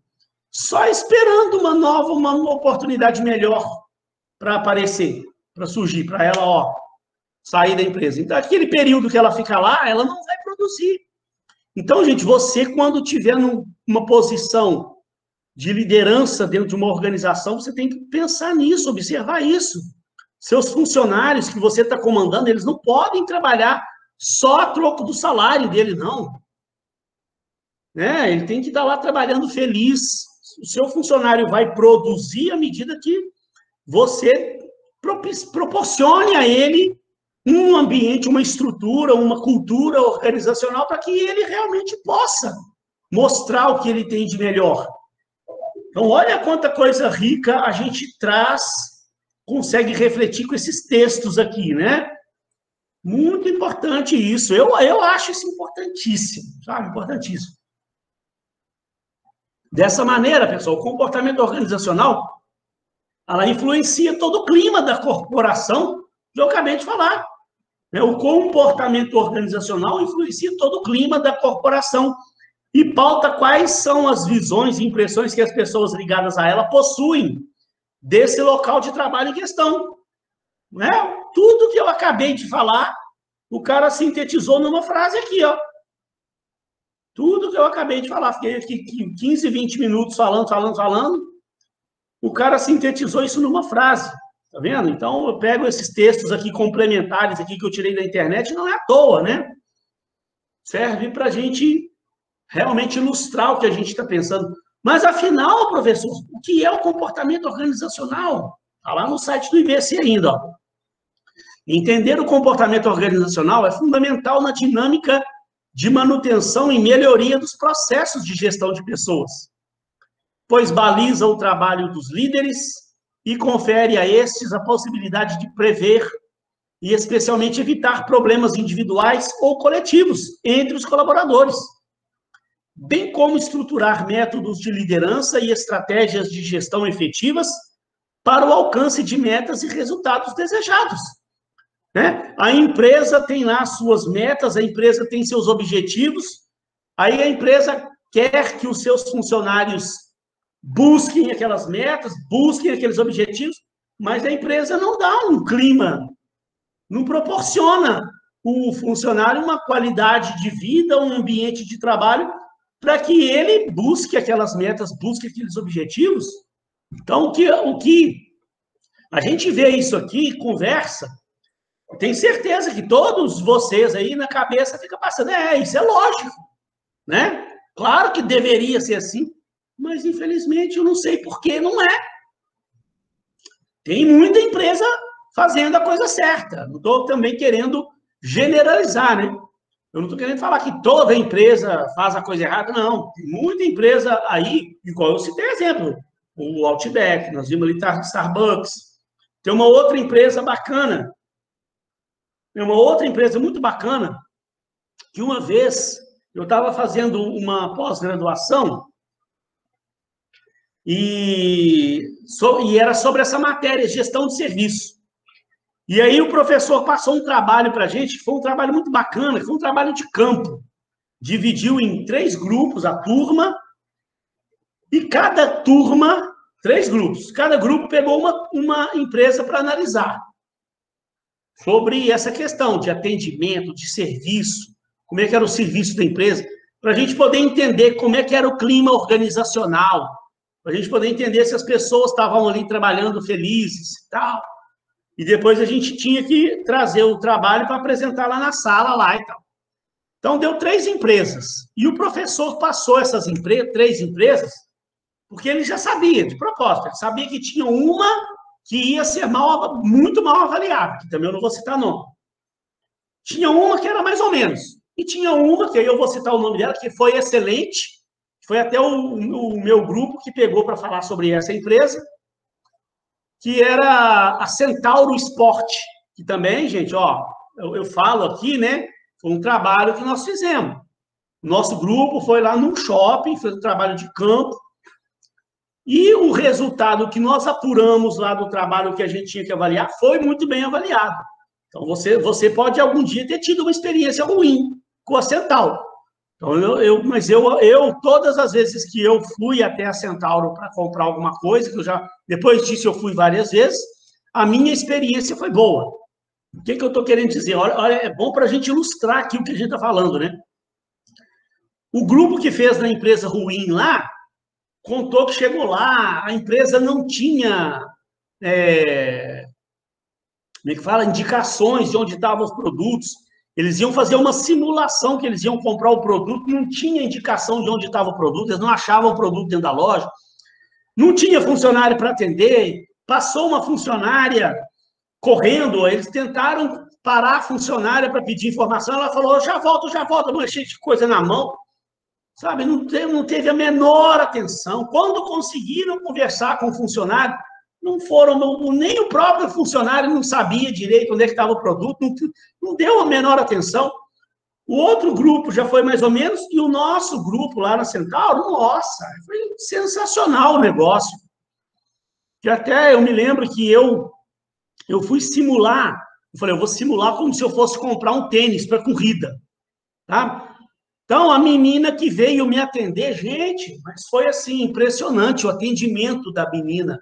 só esperando uma oportunidade melhor para aparecer, para surgir, para ela, ó, sair da empresa. Então, aquele período que ela fica lá, ela não vai produzir. Então, gente, você, quando tiver numa posição de liderança dentro de uma organização, você tem que pensar nisso, observar isso. Seus funcionários que você está comandando, eles não podem trabalhar só a troco do salário dele, não. Né? Ele tem que estar lá trabalhando feliz. O seu funcionário vai produzir à medida que você proporcione a ele um ambiente, uma estrutura, uma cultura organizacional para que ele realmente possa mostrar o que ele tem de melhor. Então, olha quanta coisa rica a gente traz, consegue refletir com esses textos aqui, né? Muito importante isso. Eu acho isso importantíssimo, sabe? Importantíssimo. Dessa maneira, pessoal, o comportamento organizacional, ela influencia todo o clima da corporação, que eu acabei de falar. O comportamento organizacional influencia todo o clima da corporação e pauta quais são as visões e impressões que as pessoas ligadas a ela possuem desse local de trabalho em questão. Né? Tudo que eu acabei de falar, o cara sintetizou numa frase aqui, ó. Tudo que eu acabei de falar, fiquei aqui 15, 20 minutos falando, o cara sintetizou isso numa frase. Tá vendo? Então, eu pego esses textos aqui complementares aqui que eu tirei da internet, não é à toa, né? Serve para a gente realmente ilustrar o que a gente está pensando. Mas, afinal, professor, o que é o comportamento organizacional? Está lá no site do IBC ainda. Ó. Entender o comportamento organizacional é fundamental na dinâmica de manutenção e melhoria dos processos de gestão de pessoas, pois baliza o trabalho dos líderes e confere a estes a possibilidade de prever e, especialmente, evitar problemas individuais ou coletivos entre os colaboradores, bem como estruturar métodos de liderança e estratégias de gestão efetivas para o alcance de metas e resultados desejados. Né? A empresa tem lá suas metas, a empresa tem seus objetivos, aí a empresa quer que os seus funcionários busquem aquelas metas, busquem aqueles objetivos, mas a empresa não dá um clima, não proporciona o funcionário uma qualidade de vida, um ambiente de trabalho para que ele busque aquelas metas, busque aqueles objetivos. Então, o que a gente vê isso aqui, conversa, tenho certeza que todos vocês aí na cabeça ficam passando, isso é lógico, né? Claro que deveria ser assim, mas, infelizmente, eu não sei por que não é. Tem muita empresa fazendo a coisa certa. Não estou também querendo generalizar, né? Eu não estou querendo falar que toda empresa faz a coisa errada, não. Tem muita empresa aí, igual eu citei exemplo, o Outback, nós vimos ali Starbucks. Tem uma outra empresa bacana, tem uma outra empresa muito bacana, que uma vez eu estava fazendo uma pós-graduação, e era sobre essa matéria, gestão de serviço. E aí o professor passou um trabalho para a gente, que foi um trabalho muito bacana, que foi um trabalho de campo. Dividiu em 3 grupos a turma, e cada turma, 3 grupos, cada grupo pegou uma empresa para analisar sobre essa questão de atendimento, de serviço, como é que era o serviço da empresa, para a gente poder entender como é que era o clima organizacional, para a gente poder entender se as pessoas estavam ali trabalhando felizes e tal. E depois a gente tinha que trazer o trabalho para apresentar lá na sala lá e tal. Então, deu 3 empresas. E o professor passou essas 3 empresas, porque ele já sabia, de propósito, ele sabia que tinha uma que ia ser muito mal avaliada, que também eu não vou citar nome. Tinha uma que era mais ou menos. E tinha uma, que aí eu vou citar o nome dela, que foi excelente. Foi até o meu grupo que pegou para falar sobre essa empresa, que era a Centauro Sport, que também, gente, ó, eu falo aqui, né, Foi um trabalho que nós fizemos. Nosso grupo foi lá num shopping, fez um trabalho de campo, e o resultado que nós apuramos lá do trabalho que a gente tinha que avaliar foi muito bem avaliado. Então, você pode algum dia ter tido uma experiência ruim com a Centauro. Então, mas todas as vezes que eu fui até a Centauro para comprar alguma coisa, depois disso eu fui várias vezes, a minha experiência foi boa. O que eu estou querendo dizer? Olha, é bom para a gente ilustrar aqui o que a gente está falando, né? O grupo que fez na empresa ruim lá, contou que chegou lá, a empresa não tinha, como é que fala, indicações de onde estavam os produtos. Eles iam fazer uma simulação que eles iam comprar o produto, não tinha indicação de onde estava o produto, eles não achavam o produto dentro da loja, não tinha funcionário para atender, passou uma funcionária correndo, eles tentaram parar a funcionária para pedir informação, ela falou, já volto, uma cheia de coisa na mão, sabe, não teve a menor atenção. Quando conseguiram conversar com o funcionário, não foram, nem o próprio funcionário não sabia direito onde é que estava o produto, não deu a menor atenção. O outro grupo já foi mais ou menos, e o nosso grupo lá na Centauro, nossa, foi sensacional o negócio. Que até eu me lembro que eu fui simular, eu falei, eu vou simular como se eu fosse comprar um tênis para corrida, tá? Então, a menina que veio me atender, gente, mas foi assim, impressionante o atendimento da menina.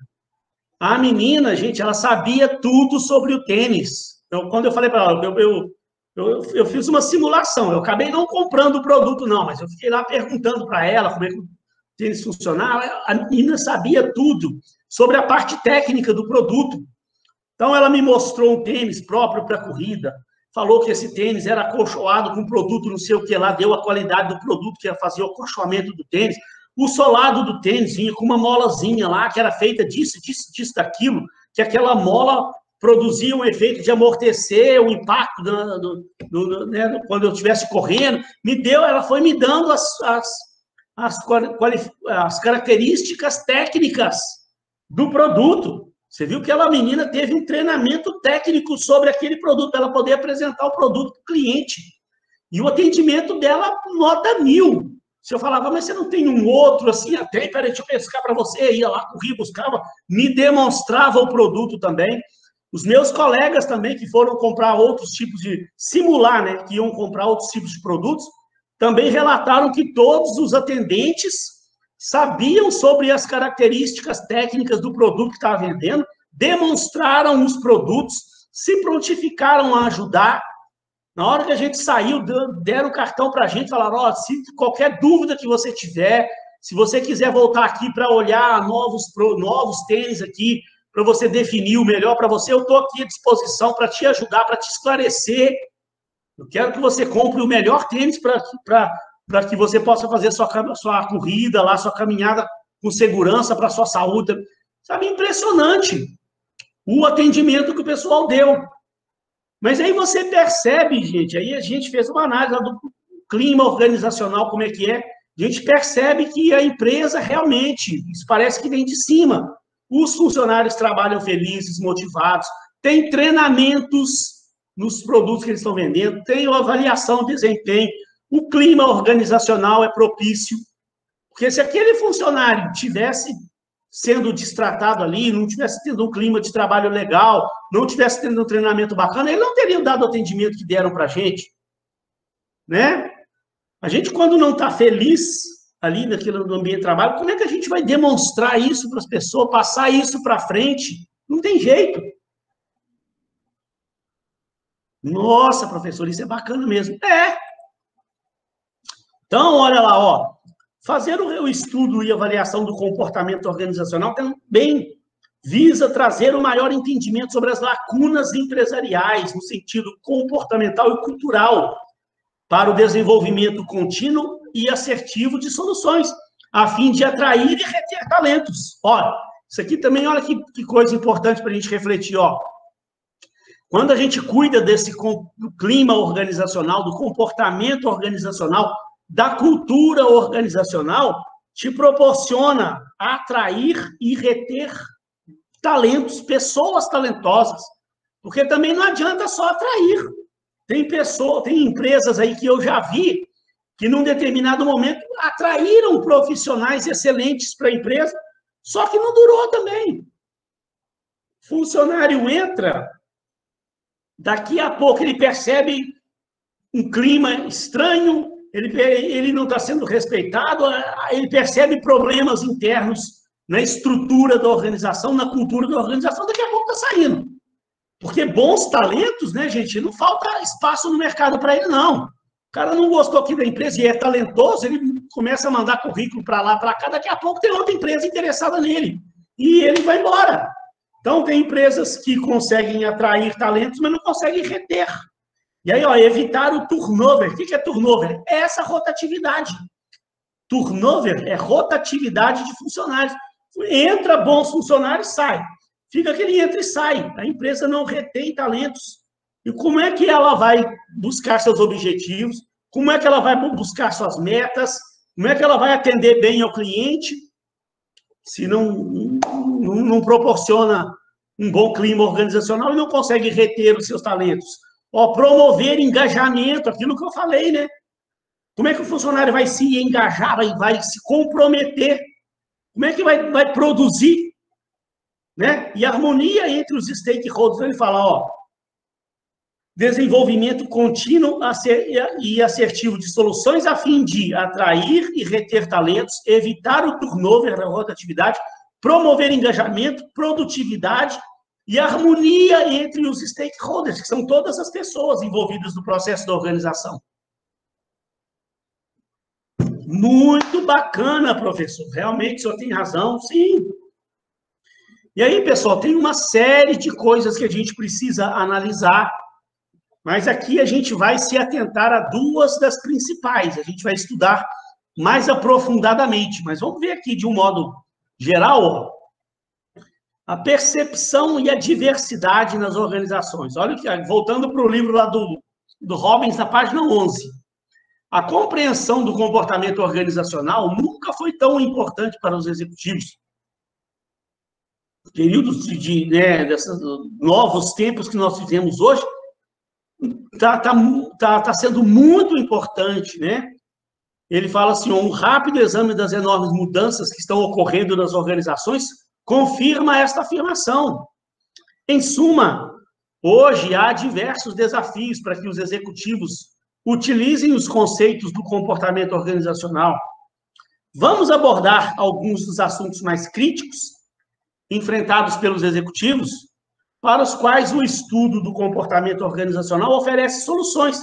A menina, gente, ela sabia tudo sobre o tênis. Então, quando eu falei para ela, eu fiz uma simulação, eu acabei não comprando o produto, não, mas eu fiquei lá perguntando para ela como é que o tênis funcionava. A menina sabia tudo sobre a parte técnica do produto. Então, ela me mostrou um tênis próprio para corrida, falou que esse tênis era acolchoado com produto não sei o que lá, deu a qualidade do produto que ia fazer o acolchoamento do tênis. O solado do tênis vinha com uma molazinha lá, que era feita disso, daquilo, que aquela mola produzia um efeito de amortecer o impacto né, quando eu estivesse correndo. Ela foi me dando as características técnicas do produto. Você viu que aquela menina teve um treinamento técnico sobre aquele produto, para ela poder apresentar o produto para o cliente. E o atendimento dela, nota 1000. Se eu falava, mas você não tem um outro assim? Até, peraí, deixa eu pescar para você. Ia lá, corria, buscava, me demonstrava o produto também. Os meus colegas também, que foram comprar outros tipos de... simular, né? Que iam comprar outros tipos de produtos, também relataram que todos os atendentes sabiam sobre as características técnicas do produto que estava vendendo, demonstraram os produtos, se prontificaram a ajudar. Na hora que a gente saiu, deram o cartão para a gente, falaram, se qualquer dúvida que você tiver, se você quiser voltar aqui para olhar novos tênis aqui, para você definir o melhor para você, eu estou aqui à disposição para te ajudar, para te esclarecer. Eu quero que você compre o melhor tênis para que você possa fazer sua corrida lá, sua caminhada com segurança para a sua saúde. Sabe, impressionante o atendimento que o pessoal deu. Mas aí você percebe, gente, aí a gente fez uma análise do clima organizacional, como é que é, a gente percebe que a empresa realmente, isso parece que vem de cima. Os funcionários trabalham felizes, motivados, tem treinamentos nos produtos que eles estão vendendo, tem avaliação de desempenho, o clima organizacional é propício, porque se aquele funcionário tivesse sendo destratado ali, não tivesse tendo um clima de trabalho legal, não tivesse tendo um treinamento bacana, ele não teria dado o atendimento que deram para a gente, né? A gente, quando não está feliz ali naquele ambiente de trabalho, como é que a gente vai demonstrar isso para as pessoas, passar isso para frente? Não tem jeito. Nossa, professor, isso é bacana mesmo. É. Então, olha lá, ó. Fazer o estudo e avaliação do comportamento organizacional também visa trazer um maior entendimento sobre as lacunas empresariais, no sentido comportamental e cultural, para o desenvolvimento contínuo e assertivo de soluções, a fim de atrair e reter talentos. Olha, isso aqui também, olha que coisa importante para a gente refletir, ó. Quando a gente cuida do clima organizacional, do comportamento organizacional, da cultura organizacional, te proporciona atrair e reter talentos, pessoas talentosas. Porque também não adianta só atrair. Tem empresas aí que eu já vi que, num determinado momento, atraíram profissionais excelentes para a empresa, só que não durou também. Funcionário entra, daqui a pouco ele percebe um clima estranho, ele não está sendo respeitado, ele percebe problemas internos na estrutura da organização, na cultura da organização, daqui a pouco está saindo. Porque bons talentos, né, gente, não falta espaço no mercado para ele, não. O cara não gostou aqui da empresa e é talentoso, ele começa a mandar currículo para lá, para cá, daqui a pouco tem outra empresa interessada nele. E ele vai embora. Então, tem empresas que conseguem atrair talentos, mas não conseguem reter. E aí, ó, evitar o turnover. O que é turnover? É essa rotatividade. Turnover é rotatividade de funcionários. Entra bons funcionários, sai. Fica aquele entra e sai. A empresa não retém talentos. E como é que ela vai buscar seus objetivos? Como é que ela vai buscar suas metas? Como é que ela vai atender bem ao cliente? Se não proporciona um bom clima organizacional e não consegue reter os seus talentos. Ó, promover engajamento, aquilo que eu falei, né? Como é que o funcionário vai se engajar, vai se comprometer? Como é que vai produzir? Né? E harmonia entre os stakeholders. Ele fala, ó, desenvolvimento contínuo e assertivo de soluções a fim de atrair e reter talentos, evitar o turnover da rotatividade, promover engajamento, produtividade e harmonia entre os stakeholders, que são todas as pessoas envolvidas no processo da organização. Muito bacana, professor. Realmente o senhor tem razão, sim. E aí, pessoal, tem uma série de coisas que a gente precisa analisar, mas aqui a gente vai se atentar a duas das principais. A gente vai estudar mais aprofundadamente, mas vamos ver aqui de um modo geral, ó, a percepção e a diversidade nas organizações. Olha aqui, voltando para o livro lá do Robbins, na página 11. A compreensão do comportamento organizacional nunca foi tão importante para os executivos. Períodos desses novos tempos que nós vivemos hoje, tá sendo muito importante, né? Ele fala assim, um rápido exame das enormes mudanças que estão ocorrendo nas organizações confirma esta afirmação. Em suma, hoje há diversos desafios para que os executivos utilizem os conceitos do comportamento organizacional. Vamos abordar alguns dos assuntos mais críticos enfrentados pelos executivos, para os quais o estudo do comportamento organizacional oferece soluções,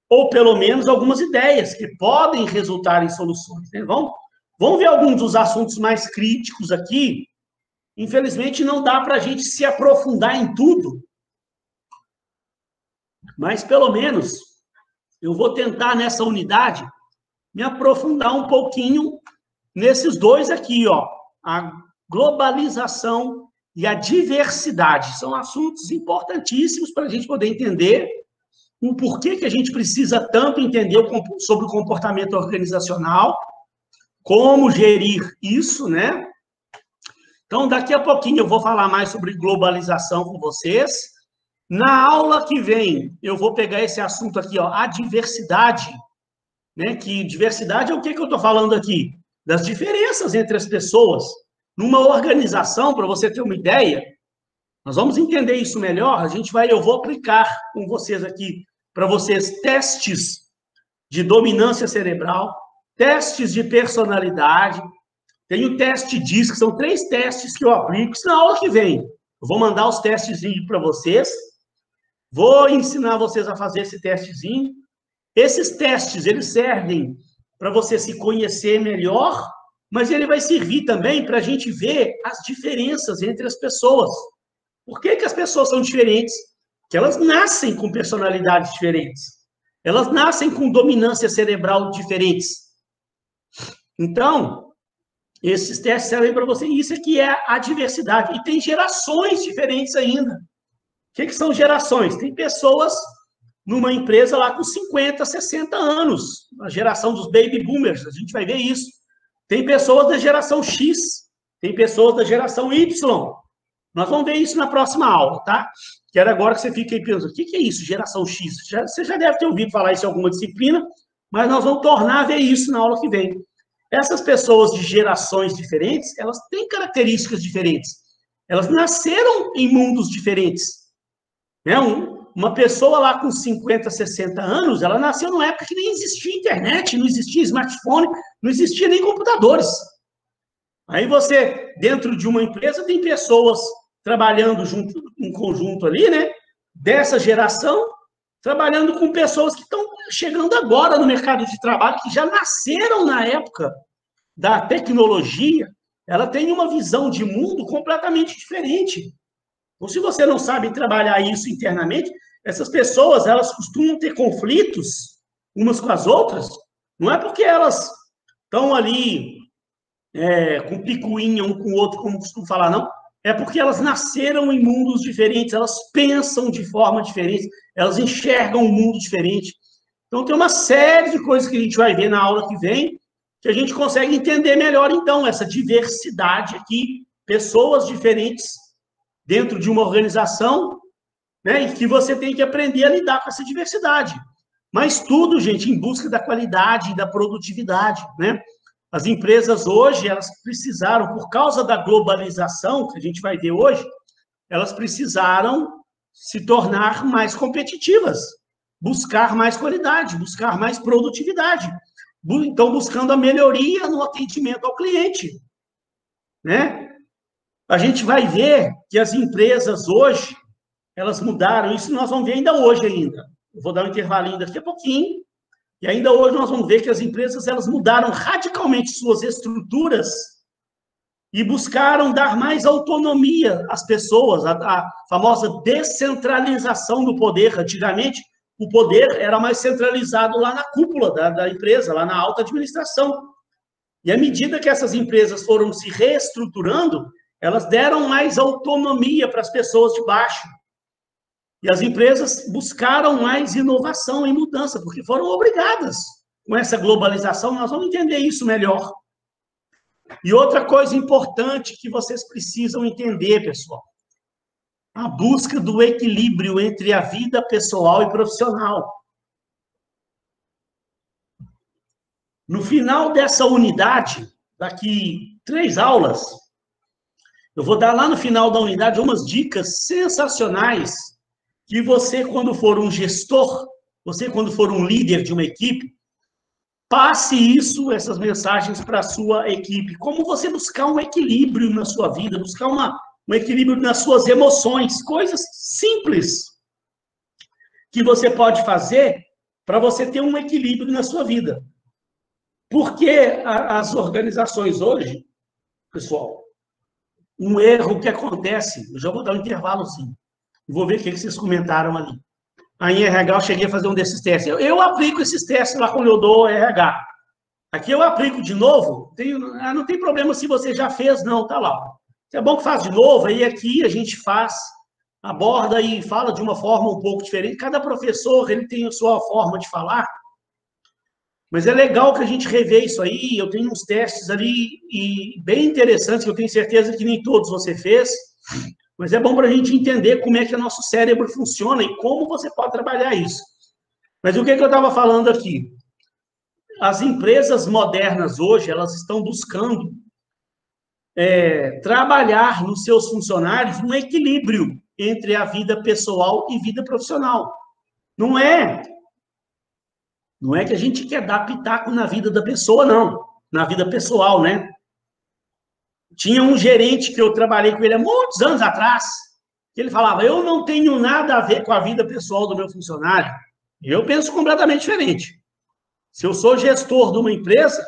ou pelo menos algumas ideias que podem resultar em soluções. Né? Vamos ver alguns dos assuntos mais críticos aqui. Infelizmente, não dá para a gente se aprofundar em tudo, mas pelo menos eu vou tentar nessa unidade me aprofundar um pouquinho nesses dois aqui, ó, a globalização e a diversidade. São assuntos importantíssimos para a gente poder entender o porquê que a gente precisa tanto entender sobre o comportamento organizacional, como gerir isso, né? Então, daqui a pouquinho eu vou falar mais sobre globalização com vocês. Na aula que vem, eu vou pegar esse assunto aqui, ó, a diversidade, né? Que diversidade é o que eu estou falando aqui? Das diferenças entre as pessoas. Numa organização, para você ter uma ideia, nós vamos entender isso melhor, eu vou aplicar com vocês aqui, para vocês, testes de dominância cerebral, testes de personalidade, tem o teste DISC, que são 3 testes que eu aplico, isso na aula que vem. Eu vou mandar os testezinhos para vocês, vou ensinar vocês a fazer esse testezinho. Esses testes, eles servem para você se conhecer melhor, mas ele vai servir também para a gente ver as diferenças entre as pessoas. Por que as pessoas são diferentes? Porque elas nascem com personalidades diferentes. Elas nascem com dominância cerebral diferentes. Então, esses testes servem para você. Isso aqui é a diversidade. E tem gerações diferentes ainda. O que são gerações? Tem pessoas numa empresa lá com 50, 60 anos. A geração dos baby boomers. A gente vai ver isso. Tem pessoas da geração X, tem pessoas da geração Y, Nós vamos ver isso na próxima aula, tá? Quero agora que você fique aí pensando, o que é isso, geração X? Você já deve ter ouvido falar isso em alguma disciplina, mas nós vamos tornar a ver isso na aula que vem. Essas pessoas de gerações diferentes, elas têm características diferentes. Elas nasceram em mundos diferentes. Né? Uma pessoa lá com 50, 60 anos, ela nasceu numa época que nem existia internet, não existia smartphone, não existia nem computadores. Aí você, dentro de uma empresa, tem pessoas trabalhando junto, em conjunto ali, né? Dessa geração, trabalhando com pessoas que estão chegando agora no mercado de trabalho, que já nasceram na época da tecnologia, ela tem uma visão de mundo completamente diferente. Então, se você não sabe trabalhar isso internamente, essas pessoas, elas costumam ter conflitos umas com as outras, não é porque elas estão ali com picuinha um com o outro, como costumo falar, não. É porque elas nasceram em mundos diferentes, elas pensam de forma diferente, elas enxergam um mundo diferente. Então, tem uma série de coisas que a gente vai ver na aula que vem, que a gente consegue entender melhor, então, essa diversidade aqui, pessoas diferentes dentro de uma organização, né, e que você tem que aprender a lidar com essa diversidade. Mas tudo, gente, em busca da qualidade e da produtividade, né? As empresas hoje, elas precisaram, por causa da globalização, que a gente vai ver hoje, elas precisaram se tornar mais competitivas, buscar mais qualidade, buscar mais produtividade. Então, buscando a melhoria no atendimento ao cliente, né? A gente vai ver que as empresas hoje, elas mudaram, isso nós vamos ver ainda hoje ainda. Eu vou dar um intervalinho daqui a pouquinho, e ainda hoje nós vamos ver que as empresas, elas mudaram radicalmente suas estruturas e buscaram dar mais autonomia às pessoas, a famosa descentralização do poder. Antigamente, o poder era mais centralizado lá na cúpula da empresa, lá na alta administração. E à medida que essas empresas foram se reestruturando, elas deram mais autonomia para as pessoas de baixo. E as empresas buscaram mais inovação e mudança, porque foram obrigadas com essa globalização. Nós vamos entender isso melhor. E outra coisa importante que vocês precisam entender, pessoal, a busca do equilíbrio entre a vida pessoal e profissional. No final dessa unidade, daqui 3 aulas, eu vou dar lá no final da unidade umas dicas sensacionais que você, quando for um gestor, você, quando for um líder de uma equipe, passe isso, essas mensagens para a sua equipe. Como você buscar um equilíbrio na sua vida, buscar um equilíbrio nas suas emoções, coisas simples que você pode fazer para você ter um equilíbrio na sua vida. Porque as organizações hoje, pessoal, um erro que acontece, eu já vou dar um intervalozinho, vou ver o que vocês comentaram ali. Aí em RH eu cheguei a fazer um desses testes. Eu aplico esses testes lá quando eu dou RH. Aqui eu aplico de novo, não tem problema se você já fez, não, tá lá. É bom que faz de novo, aí aqui a gente faz, aborda e fala de uma forma um pouco diferente. Cada professor, ele tem a sua forma de falar, mas é legal que a gente revê isso aí. Eu tenho uns testes ali e bem interessantes, que eu tenho certeza que nem todos você fez, mas é bom para a gente entender como é que o nosso cérebro funciona e como você pode trabalhar isso. Mas o que eu estava falando aqui? As empresas modernas hoje, elas estão buscando trabalhar nos seus funcionários um equilíbrio entre a vida pessoal e vida profissional. Não é que a gente quer dar pitaco na vida da pessoa, não. Na vida pessoal, né? Tinha um gerente que eu trabalhei com ele há muitos anos atrás, que ele falava, eu não tenho nada a ver com a vida pessoal do meu funcionário. Eu penso completamente diferente. Se eu sou gestor de uma empresa,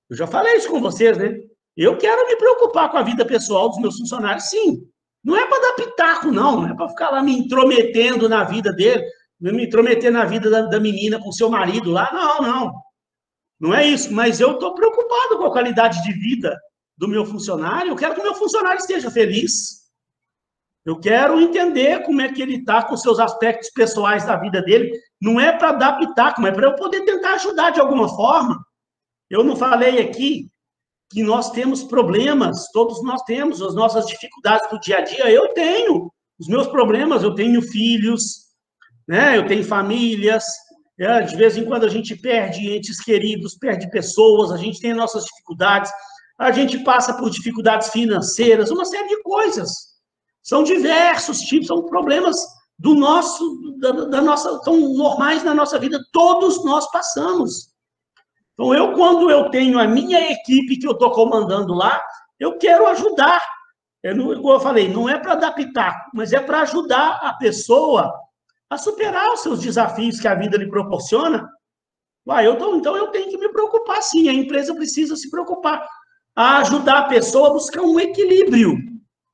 eu já falei isso com vocês, né? Eu quero me preocupar com a vida pessoal dos meus funcionários, sim. Não é para dar pitaco, não. Não é para ficar lá me intrometendo na vida dele, me intrometer na vida da menina com seu marido lá. Não, não. Não é isso. Mas eu estou preocupado com a qualidade de vida do meu funcionário. Eu quero que o meu funcionário esteja feliz. Eu quero entender como é que ele está com seus aspectos pessoais da vida dele. Não é para dar pitaco, mas é para eu poder tentar ajudar de alguma forma. Eu não falei aqui que nós temos problemas, todos nós temos as nossas dificuldades do dia a dia. Eu tenho os meus problemas, eu tenho filhos, né? Eu tenho famílias, de vez em quando a gente perde entes queridos, perde pessoas, a gente tem nossas dificuldades, a gente passa por dificuldades financeiras, uma série de coisas. São diversos tipos, são problemas do nosso, da nossa, tão normais na nossa vida, todos nós passamos. Então, quando eu tenho a minha equipe que eu estou comandando lá, eu quero ajudar. Como eu falei, não é para dar pitaco, mas é para ajudar a pessoa a superar os seus desafios que a vida lhe proporciona. Então, eu tenho que me preocupar, sim. A empresa precisa se preocupar a ajudar a pessoa a buscar um equilíbrio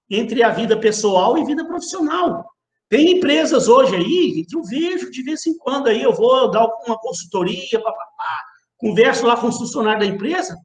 entre a vida pessoal e vida profissional. Tem empresas hoje aí que eu vejo de vez em quando aí, eu vou dar uma consultoria, converso lá com os funcionários da empresa,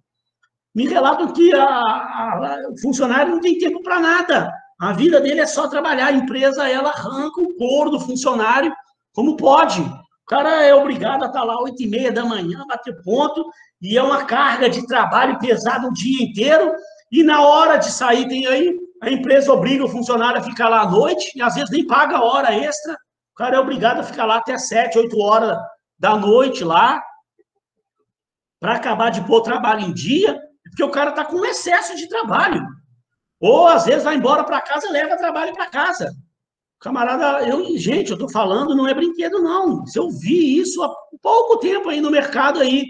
me relatam que o funcionário não tem tempo para nada. A vida dele é só trabalhar. A empresa, ela arranca o couro do funcionário como pode. O cara é obrigado a estar lá 8h30 da manhã, bater ponto, e é uma carga de trabalho pesada o dia inteiro, e na hora de sair, tem aí, a empresa obriga o funcionário a ficar lá à noite, e às vezes nem paga a hora extra. O cara é obrigado a ficar lá até 7, 8 horas da noite lá, para acabar de pôr o trabalho em dia, porque o cara está com excesso de trabalho. Ou, às vezes, vai embora para casa e leva trabalho para casa. Camarada, gente, eu estou falando, não é brinquedo, não. Se eu vi isso há pouco tempo aí no mercado aí.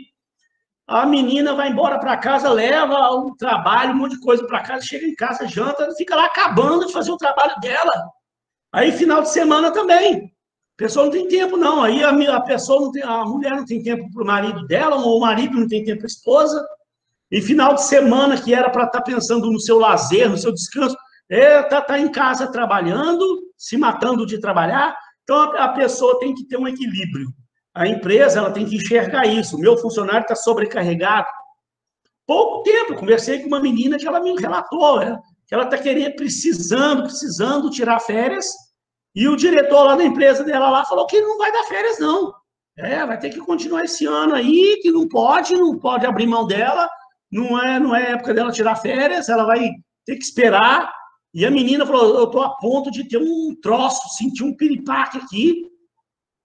A menina vai embora para casa, leva o trabalho, um monte de coisa para casa, chega em casa, janta, fica lá acabando de fazer o trabalho dela. Aí, final de semana também. A pessoa não tem tempo, não. Aí a pessoa não tem, a mulher não tem tempo para o marido dela, ou o marido não tem tempo para a esposa. E final de semana, que era para estar pensando no seu lazer, no seu descanso, tá em casa trabalhando, se matando de trabalhar. Então, a pessoa tem que ter um equilíbrio. A empresa, ela tem que enxergar isso. O meu funcionário está sobrecarregado. Pouco tempo, conversei com uma menina que ela me relatou, que ela está precisando tirar férias, e o diretor lá da empresa dela lá falou que não vai dar férias, não. Vai ter que continuar esse ano aí, que não pode abrir mão dela, não é época dela tirar férias, ela vai ter que esperar. E a menina falou, eu estou a ponto de ter um troço, sentir um piripaque aqui,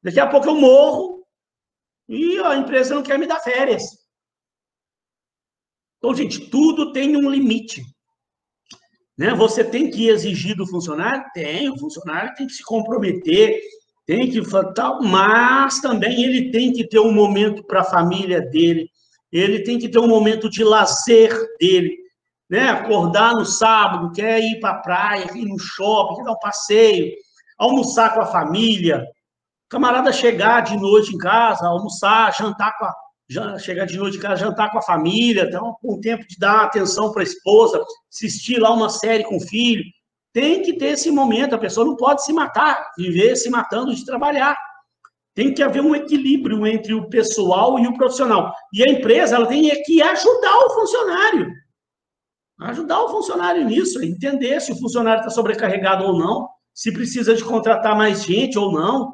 daqui a pouco eu morro, e a empresa não quer me dar férias. Então, gente, tudo tem um limite. Né? Você tem que exigir do funcionário? Tem, o funcionário tem que se comprometer, tem que tal, mas também ele tem que ter um momento para a família dele, ele tem que ter um momento de lazer dele, né? Acordar no sábado, quer ir para a praia, quer ir no shopping, quer dar um passeio, almoçar com a família, camarada chegar de noite em casa, almoçar, chegar de noite em casa, jantar com a família, então, com tempo de dar atenção para a esposa, assistir lá uma série com o filho. Tem que ter esse momento, a pessoa não pode se matar, viver se matando de trabalhar. Tem que haver um equilíbrio entre o pessoal e o profissional. E a empresa, ela tem que ajudar o funcionário. Ajudar o funcionário nisso, entender se o funcionário está sobrecarregado ou não, se precisa de contratar mais gente ou não.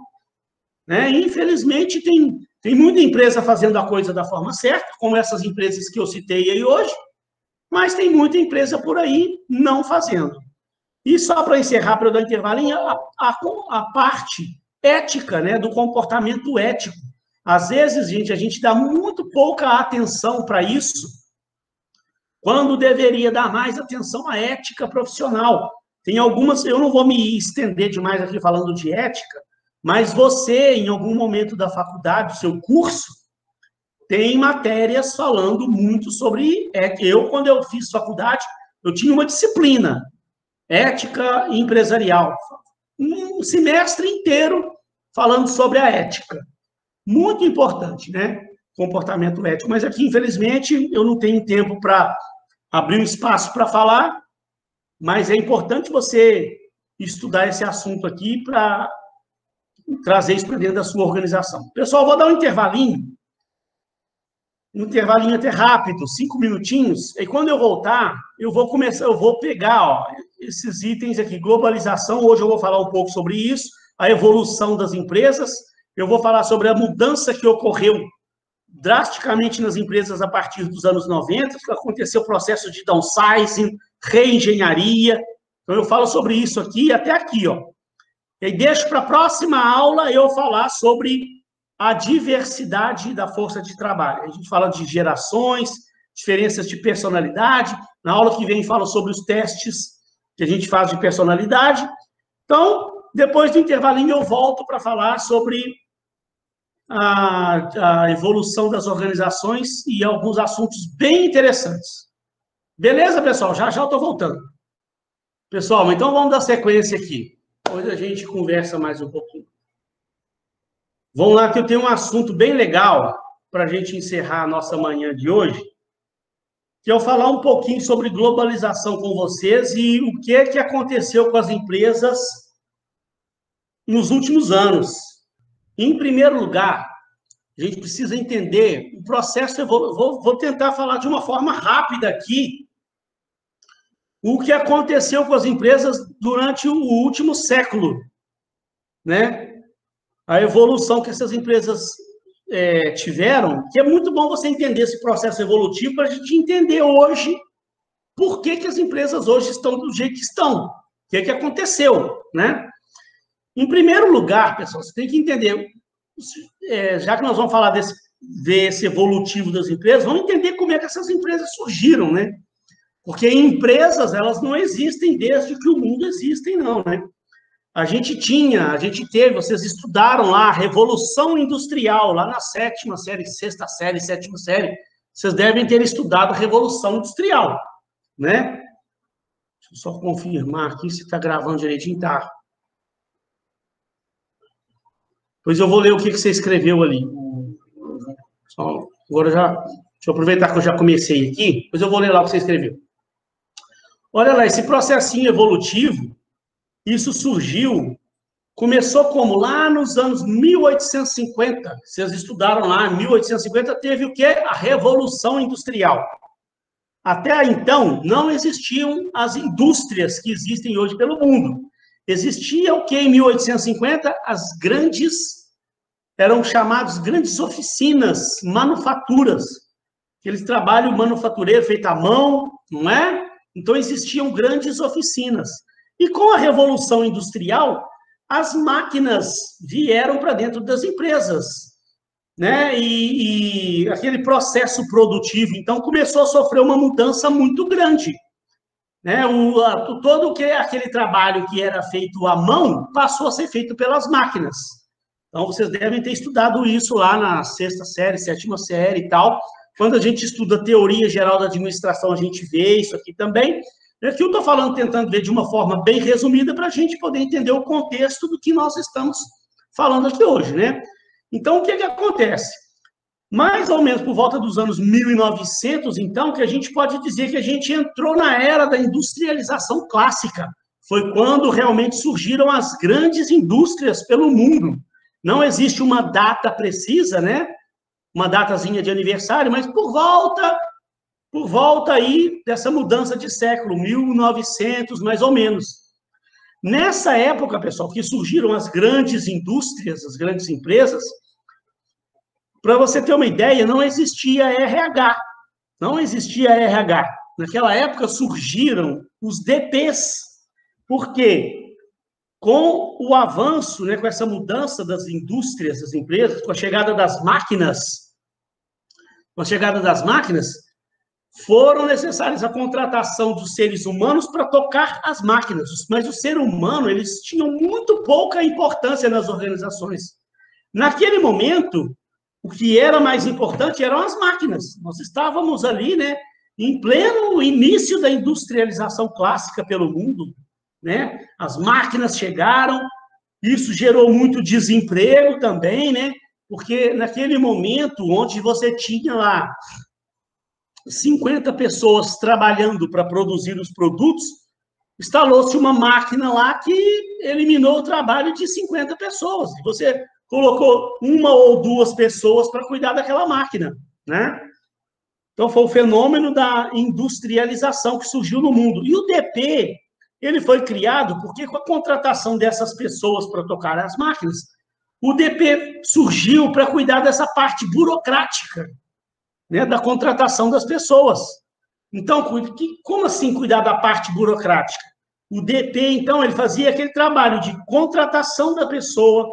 Né? Infelizmente, tem muita empresa fazendo a coisa da forma certa, como essas empresas que eu citei aí hoje, mas tem muita empresa por aí não fazendo. E só para encerrar, para eu dar um intervalinho, a parte ética, né, do comportamento ético. Às vezes, gente, a gente dá muito pouca atenção para isso, quando deveria dar mais atenção à ética profissional. Tem algumas, eu não vou me estender demais aqui falando de ética, mas você, em algum momento da faculdade, do seu curso, tem matérias falando muito sobre ética. Quando eu fiz faculdade, eu tinha uma disciplina, ética empresarial. Um semestre inteiro falando sobre a ética. Muito importante, né? Comportamento ético. Mas aqui, infelizmente, eu não tenho tempo para abrir um espaço para falar, mas é importante você estudar esse assunto aqui para trazer isso para dentro da sua organização. Pessoal, vou dar um intervalinho até rápido, 5 minutinhos, e quando eu voltar, eu vou pegar esses itens aqui, globalização, hoje eu vou falar um pouco sobre isso, a evolução das empresas, eu vou falar sobre a mudança que ocorreu drasticamente nas empresas a partir dos anos 90, que aconteceu o processo de downsizing, reengenharia. Então, eu falo sobre isso aqui até aqui, ó. E aí deixo para a próxima aula eu falar sobre a diversidade da força de trabalho. A gente fala de gerações, diferenças de personalidade. Na aula que vem falo sobre os testes que a gente faz de personalidade. Então, depois do intervalinho eu volto para falar sobre a evolução das organizações e alguns assuntos bem interessantes. Beleza, pessoal? Já já eu estou voltando. Pessoal, então vamos dar sequência aqui. Depois a gente conversa mais um pouquinho. Vamos lá, que eu tenho um assunto bem legal para a gente encerrar a nossa manhã de hoje, que é eu falar um pouquinho sobre globalização com vocês e o que aconteceu com as empresas nos últimos anos. Em primeiro lugar, a gente precisa entender o processo. Vou tentar falar de uma forma rápida aqui o que aconteceu com as empresas durante o último século, né? A evolução que essas empresas tiveram, que é muito bom você entender esse processo evolutivo para a gente entender hoje por que as empresas hoje estão do jeito que estão, o que aconteceu, né? Em primeiro lugar, pessoal, você tem que entender, já que nós vamos falar ver esse evolutivo das empresas, vamos entender como é que essas empresas surgiram, né? Porque empresas, elas não existem desde que o mundo existe, não, né? A gente teve, vocês estudaram lá, a Revolução Industrial, lá na 7ª série, 6ª série, 7ª série, vocês devem ter estudado a Revolução Industrial, né? Deixa eu só confirmar aqui se está gravando direitinho, tá? Pois eu vou ler o que você escreveu ali. Agora deixa eu aproveitar que eu já comecei aqui, depois eu vou ler lá o que você escreveu. Olha lá, esse processinho evolutivo, isso começou como? Lá nos anos 1850. Vocês estudaram lá, em 1850 teve o quê? A Revolução Industrial. Até então, não existiam as indústrias que existem hoje pelo mundo. Existia o quê em 1850? Eram chamadas grandes oficinas, manufaturas. Aqueles trabalhos manufatureiros feitos à mão, não é? Então, existiam grandes oficinas. E com a Revolução Industrial, as máquinas vieram para dentro das empresas, né? E aquele processo produtivo, então, começou a sofrer uma mudança muito grande, né? Todo aquele trabalho que era feito à mão passou a ser feito pelas máquinas. Então, vocês devem ter estudado isso lá na 6ª série, 7ª série e tal. Quando a gente estuda teoria geral da administração, a gente vê isso aqui também. Aqui eu estou falando, tentando ver de uma forma bem resumida para a gente poder entender o contexto do que nós estamos falando aqui hoje, né? Então, o que acontece? Mais ou menos por volta dos anos 1900, então, que a gente pode dizer que a gente entrou na era da industrialização clássica. Foi quando realmente surgiram as grandes indústrias pelo mundo. Não existe uma data precisa, né? Uma datazinha de aniversário, mas por volta aí dessa mudança de século, 1900, mais ou menos. Nessa época, pessoal, que surgiram as grandes indústrias, as grandes empresas, para você ter uma ideia, não existia RH. Não existia RH. Naquela época surgiram os DPs. Por quê? Com o avanço, né, com essa mudança das indústrias, das empresas, com a chegada das máquinas, foram necessárias a contratação dos seres humanos para tocar as máquinas. Mas o ser humano, eles tinham muito pouca importância nas organizações. Naquele momento, o que era mais importante eram as máquinas. Nós estávamos ali, né, em pleno início da industrialização clássica pelo mundo, né? As máquinas chegaram, isso gerou muito desemprego também, né? Porque naquele momento, onde você tinha lá 50 pessoas trabalhando para produzir os produtos, instalou-se uma máquina lá que eliminou o trabalho de 50 pessoas. E você colocou uma ou duas pessoas para cuidar daquela máquina, né? Então, foi o fenômeno da industrialização que surgiu no mundo. E o DP, ele foi criado porque, com a contratação dessas pessoas para tocar as máquinas, o DP surgiu para cuidar dessa parte burocrática, né, da contratação das pessoas. Então, como assim cuidar da parte burocrática? O DP, então, ele fazia aquele trabalho de contratação da pessoa,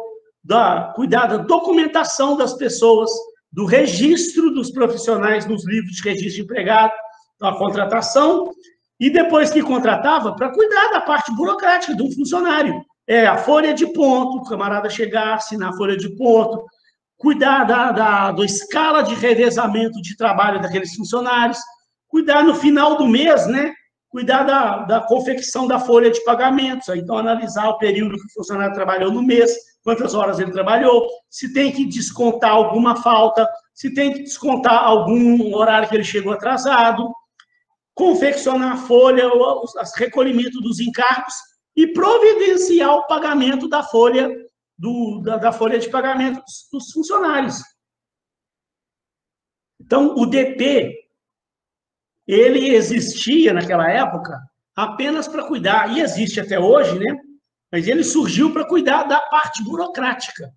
cuidar da documentação das pessoas, do registro dos profissionais nos livros de registro de empregado, a contratação, e depois que contratava, para cuidar da parte burocrática do funcionário. A folha de ponto, o camarada chegar, assinar a folha de ponto, cuidar da escala de revezamento de trabalho daqueles funcionários, cuidar no final do mês, né? Cuidar da confecção da folha de pagamentos, então analisar o período que o funcionário trabalhou no mês, quantas horas ele trabalhou, se tem que descontar alguma falta, se tem que descontar algum horário que ele chegou atrasado, confeccionar a folha, o recolhimento dos encargos e providenciar o pagamento da folha, da folha de pagamento dos funcionários. Então, o DP, ele existia naquela época apenas para cuidar, e existe até hoje, né? Mas ele surgiu para cuidar da parte burocrática.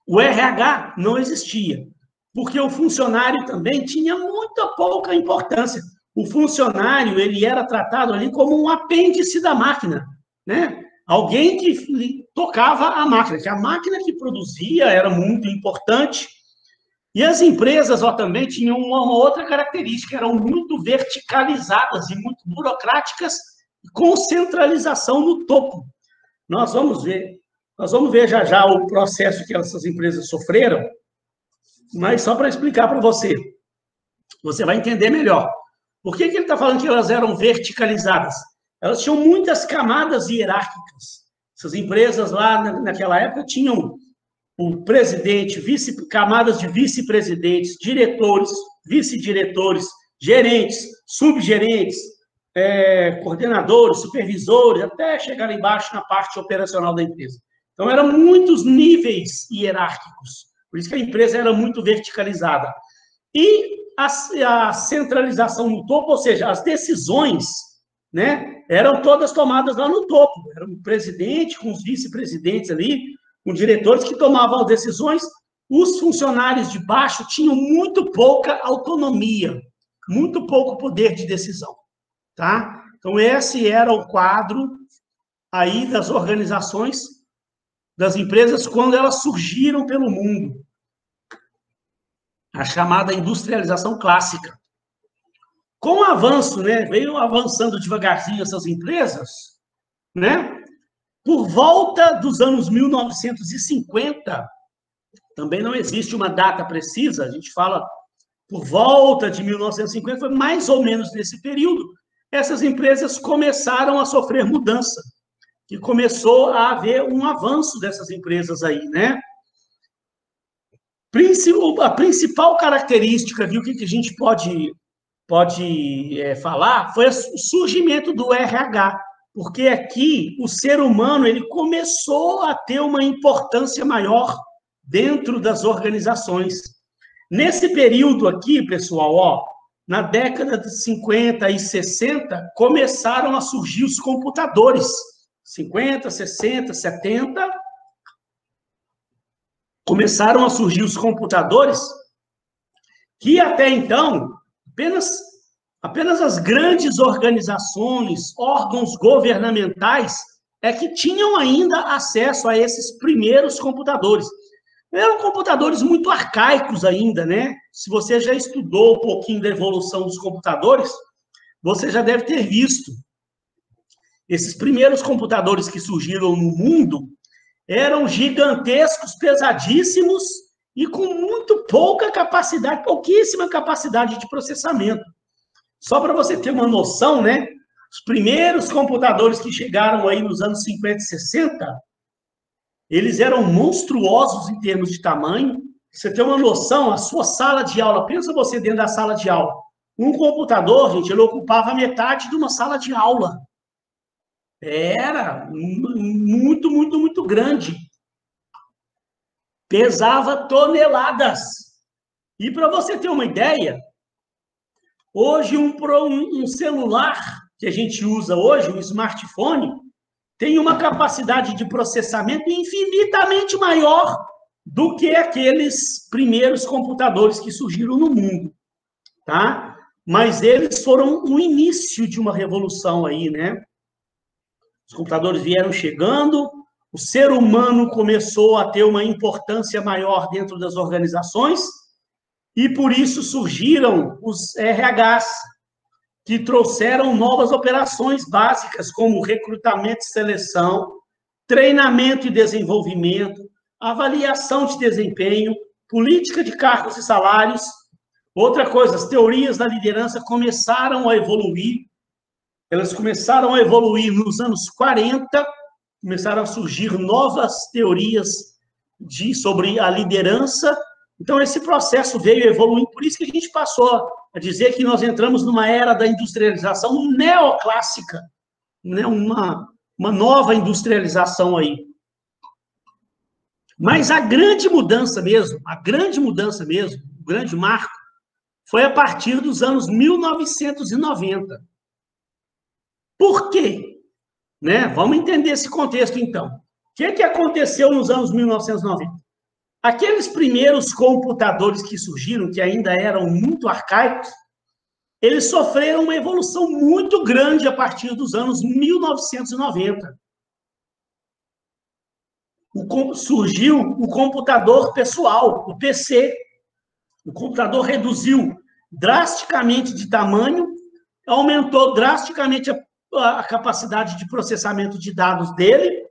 O RH não existia, porque o funcionário também tinha muita pouca importância. O funcionário, ele era tratado ali como um apêndice da máquina, né? Alguém que tocava a máquina, que a máquina que produzia era muito importante. E as empresas também tinham uma outra característica, eram muito verticalizadas e muito burocráticas, com centralização no topo. Nós vamos ver já já o processo que essas empresas sofreram, mas só para explicar para você, você vai entender melhor. Por que ele está falando que elas eram verticalizadas? Elas tinham muitas camadas hierárquicas. Essas empresas lá, naquela época, tinham o presidente, camadas de vice-presidentes, diretores, vice-diretores, gerentes, subgerentes, coordenadores, supervisores, até chegar lá embaixo na parte operacional da empresa. Então, eram muitos níveis hierárquicos. Por isso que a empresa era muito verticalizada. E a centralização no topo, ou seja, as decisões, né, eram todas tomadas lá no topo. Era o presidente com os vice-presidentes ali, com diretores que tomavam as decisões. Os funcionários de baixo tinham muito pouca autonomia, muito pouco poder de decisão, tá? Então, esse era o quadro aí das organizações, das empresas, quando elas surgiram pelo mundo. A chamada industrialização clássica. Com o avanço, né, veio avançando devagarzinho essas empresas, né? Por volta dos anos 1950, também não existe uma data precisa, a gente fala por volta de 1950, foi mais ou menos nesse período, essas empresas começaram a sofrer mudança, e começou a haver um avanço dessas empresas aí, né? A principal característica, viu, que a gente pode falar, foi o surgimento do RH, porque aqui o ser humano ele começou a ter uma importância maior dentro das organizações. Nesse período aqui, pessoal, na década de 50 e 60, começaram a surgir os computadores. 50, 60, 70, começaram a surgir os computadores, que até então, apenas as grandes organizações, órgãos governamentais, que tinham ainda acesso a esses primeiros computadores. Eram computadores muito arcaicos ainda, né? Se você já estudou um pouquinho da evolução dos computadores, você já deve ter visto. Esses primeiros computadores que surgiram no mundo eram gigantescos, pesadíssimos e com muito pouca capacidade, pouquíssima capacidade de processamento. Só para você ter uma noção, né? Os primeiros computadores que chegaram aí nos anos 50 e 60, eles eram monstruosos em termos de tamanho. Você tem uma noção, a sua sala de aula, pensa você dentro da sala de aula. Um computador, gente, ele ocupava metade de uma sala de aula. Era muito, muito, muito grande. Pesava toneladas. E para você ter uma ideia, hoje um celular que a gente usa hoje, um smartphone, têm uma capacidade de processamento infinitamente maior do que aqueles primeiros computadores que surgiram no mundo, tá? Mas eles foram o início de uma revolução aí, né? Os computadores vieram chegando, o ser humano começou a ter uma importância maior dentro das organizações, e por isso surgiram os RHs, que trouxeram novas operações básicas, como recrutamento e seleção, treinamento e desenvolvimento, avaliação de desempenho, política de cargos e salários. Outra coisa, as teorias da liderança começaram a evoluir. Elas começaram a evoluir nos anos 40, começaram a surgir novas teorias sobre a liderança. Então, esse processo veio evoluindo, por isso que a gente passou a dizer que nós entramos numa era da industrialização neoclássica, né? uma nova industrialização aí. Mas a grande mudança mesmo, o grande marco, foi a partir dos anos 1990. Por quê? Né? Vamos entender esse contexto, então. O que aconteceu nos anos 1990? Aqueles primeiros computadores que surgiram, que ainda eram muito arcaicos, eles sofreram uma evolução muito grande a partir dos anos 1990. Surgiu o computador pessoal, o PC. O computador reduziu drasticamente de tamanho, aumentou drasticamente a capacidade de processamento de dados dele,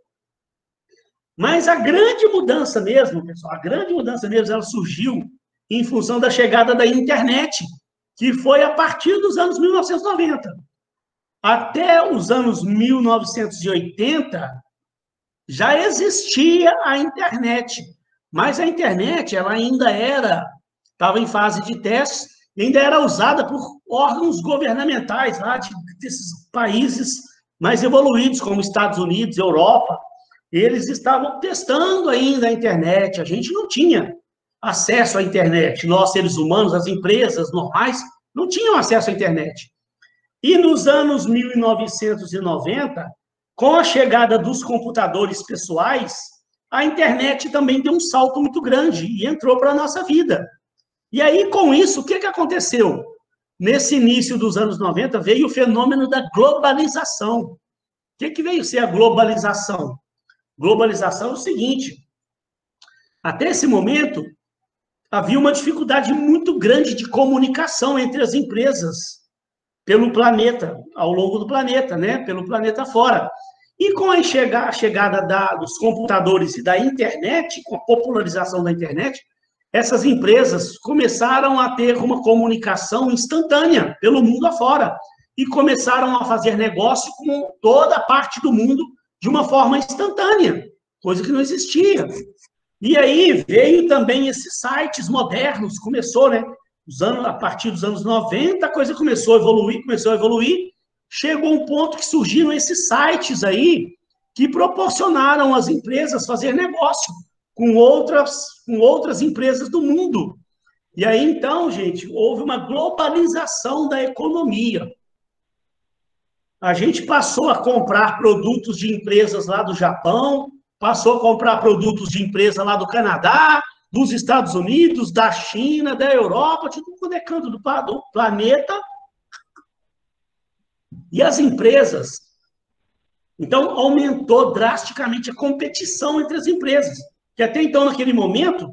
mas a grande mudança mesmo, pessoal, ela surgiu em função da chegada da internet, que foi a partir dos anos 1990. Até os anos 1980, já existia a internet, mas a internet ela ainda estava em fase de teste, ainda era usada por órgãos governamentais lá desses países mais evoluídos, como Estados Unidos, Europa. Eles estavam testando ainda a internet, a gente não tinha acesso à internet, nós, seres humanos, as empresas normais, não tinham acesso à internet. E nos anos 1990, com a chegada dos computadores pessoais, a internet também deu um salto muito grande e entrou para a nossa vida. E aí, com isso, o que aconteceu? Nesse início dos anos 90, veio o fenômeno da globalização. O que veio ser a globalização? Globalização é o seguinte: até esse momento, havia uma dificuldade muito grande de comunicação entre as empresas pelo planeta, ao longo do planeta, né? Pelo planeta fora. E com a chegada dos computadores e da internet, com a popularização da internet, essas empresas começaram a ter uma comunicação instantânea pelo mundo afora e começaram a fazer negócio com toda a parte do mundo de uma forma instantânea, coisa que não existia. E aí veio também esses sites modernos, começou, né? A partir dos anos 90, a coisa começou a evoluir, chegou um ponto que surgiram esses sites aí que proporcionaram às empresas fazer negócio com outras empresas do mundo. E aí, então, gente, houve uma globalização da economia. A gente passou a comprar produtos de empresas lá do Japão, passou a comprar produtos de empresa lá do Canadá, dos Estados Unidos, da China, da Europa, de todo canto do planeta. E as empresas, então, aumentou drasticamente a competição entre as empresas. Que até então, naquele momento,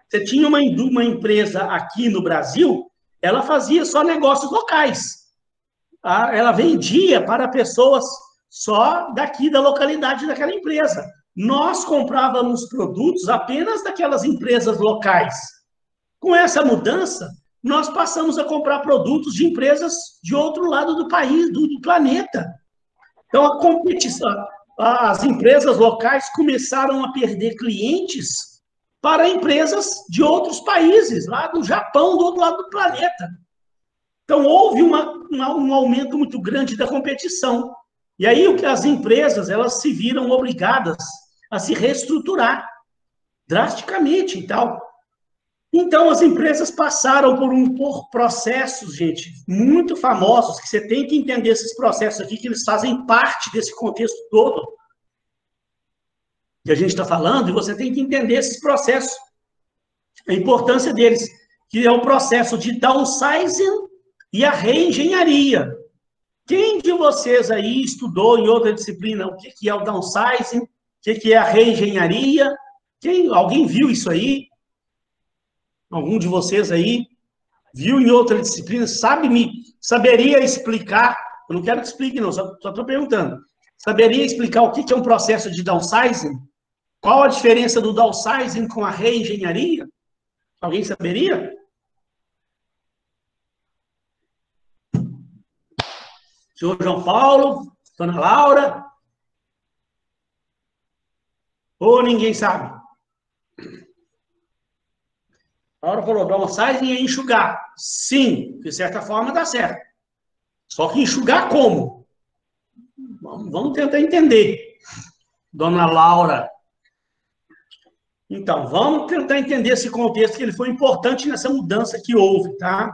você tinha uma empresa aqui no Brasil, ela fazia só negócios locais. Ela vendia para pessoas só daqui da localidade daquela empresa. Nós comprávamos produtos apenas daquelas empresas locais. Com essa mudança, nós passamos a comprar produtos de empresas de outro lado do país, do planeta. Então, a competição, as empresas locais começaram a perder clientes para empresas de outros países, lá do Japão, do outro lado do planeta. Então, houve um aumento muito grande da competição. E aí, as empresas elas se viram obrigadas a se reestruturar drasticamente e tal. Então, as empresas passaram por processos, gente, muito famosos, que você tem que entender esses processos aqui, que eles fazem parte desse contexto todo, que a gente está falando, e você tem que entender esses processos, a importância deles, que é o processo de downsizing e a reengenharia. Quem de vocês aí estudou em outra disciplina o que é o downsizing, o que é a reengenharia? Alguém viu isso aí? Algum de vocês aí viu em outra disciplina? Saberia explicar? Eu não quero que explique, não, só estou perguntando. Saberia explicar o que é um processo de downsizing? Qual a diferença do downsizing com a reengenharia? Alguém saberia? Senhor João Paulo? Dona Laura? Ou ninguém sabe? A Laura falou, downsizing é enxugar. Sim, de certa forma dá certo. Só que enxugar como? Vamos tentar entender. Dona Laura. Então, vamos tentar entender esse contexto, que ele foi importante nessa mudança que houve, tá?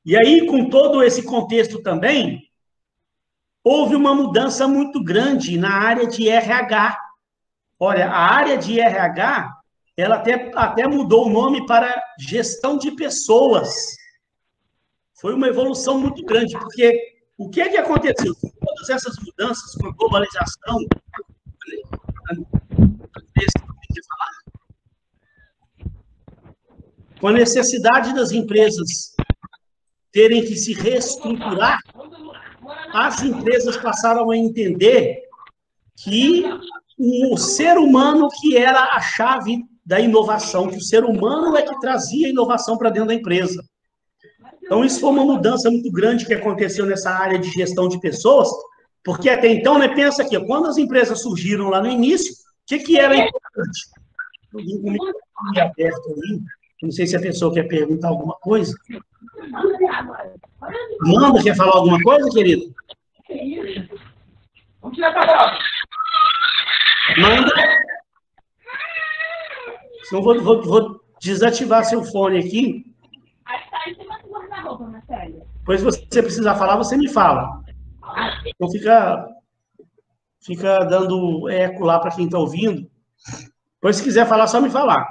E aí, com todo esse contexto também, houve uma mudança muito grande na área de RH. Olha, a área de RH, ela até mudou o nome para gestão de pessoas. Foi uma evolução muito grande, porque o que aconteceu? Todas essas mudanças com a globalização, com a necessidade das empresas terem que se reestruturar, as empresas passaram a entender que o ser humano que era a chave da inovação, que o ser humano é que trazia a inovação para dentro da empresa. Então, isso foi uma mudança muito grande que aconteceu nessa área de gestão de pessoas, porque até então, né, pensa aqui, quando as empresas surgiram lá no início, o que era importante? Alguém com o microfone aberto ali, não sei se a pessoa quer perguntar alguma coisa. Amanda, quer falar alguma coisa, querido? Vamos tirar a palavra. Manda. Senão vou desativar seu fone aqui. Depois, se você precisar falar, você me fala. Então, fica dando eco lá para quem está ouvindo. Depois, se quiser falar, só me falar.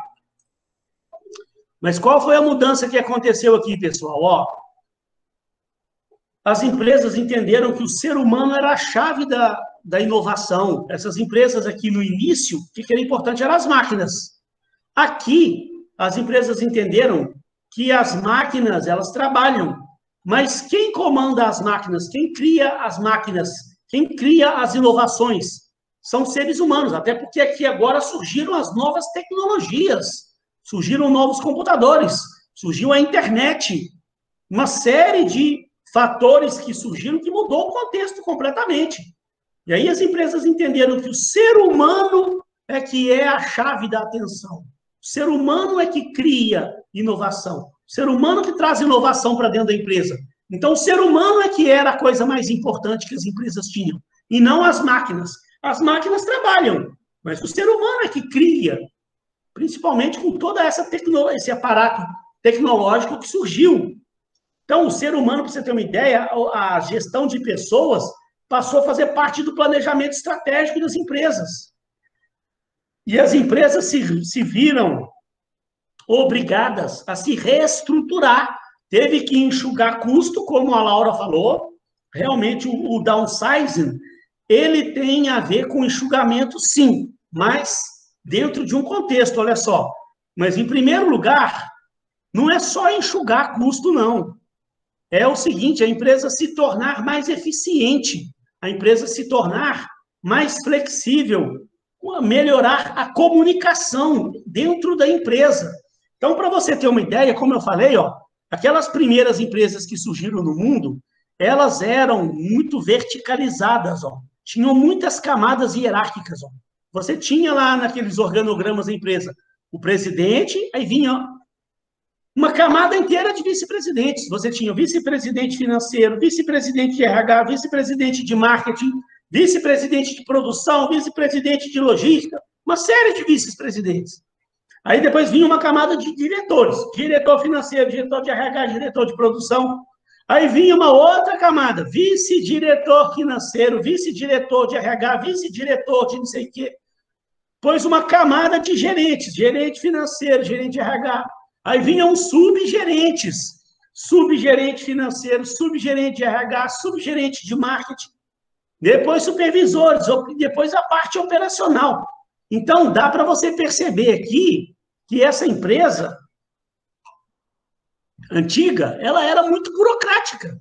Mas qual foi a mudança que aconteceu aqui, pessoal? Ó, as empresas entenderam que o ser humano era a chave da inovação. Essas empresas aqui no início, o que era importante eram as máquinas. Aqui, as empresas entenderam que as máquinas, elas trabalham. Mas quem comanda as máquinas, quem cria as máquinas, quem cria as inovações, são seres humanos. Até porque aqui agora surgiram as novas tecnologias. Surgiram novos computadores, surgiu a internet, uma série de fatores que surgiram que mudou o contexto completamente. E aí as empresas entenderam que o ser humano é que é a chave da atenção. O ser humano é que cria inovação. O ser humano que traz inovação para dentro da empresa. Então, o ser humano é que era a coisa mais importante que as empresas tinham, e não as máquinas. As máquinas trabalham, mas o ser humano é que cria, principalmente com toda esse aparato tecnológico que surgiu. Então, o ser humano, para você ter uma ideia, a gestão de pessoas passou a fazer parte do planejamento estratégico das empresas. E as empresas se viram obrigadas a se reestruturar. Teve que enxugar custo, como a Laura falou. Realmente, o downsizing, ele tem a ver com enxugamento, sim, mas dentro de um contexto, olha só. Mas, em primeiro lugar, não é só enxugar custo, não. É o seguinte, a empresa se tornar mais eficiente, a empresa se tornar mais flexível, melhorar a comunicação dentro da empresa. Então, para você ter uma ideia, como eu falei, ó, aquelas primeiras empresas que surgiram no mundo, elas eram muito verticalizadas, ó, tinham muitas camadas hierárquicas, ó. Você tinha lá naqueles organogramas da empresa o presidente, aí vinha uma camada inteira de vice-presidentes. Você tinha o vice-presidente financeiro, vice-presidente de RH, vice-presidente de marketing, vice-presidente de produção, vice-presidente de logística, uma série de vice-presidentes. Aí depois vinha uma camada de diretores, diretor financeiro, diretor de RH, diretor de produção. Aí vinha uma outra camada, vice-diretor financeiro, vice-diretor de RH, vice-diretor de não sei o quê. pôs uma camada de gerentes, gerente financeiro, gerente de RH. Aí vinham subgerentes, subgerente financeiro, subgerente de RH, subgerente de marketing, depois supervisores, depois a parte operacional. Então, dá para você perceber aqui que essa empresa antiga, ela era muito burocrática.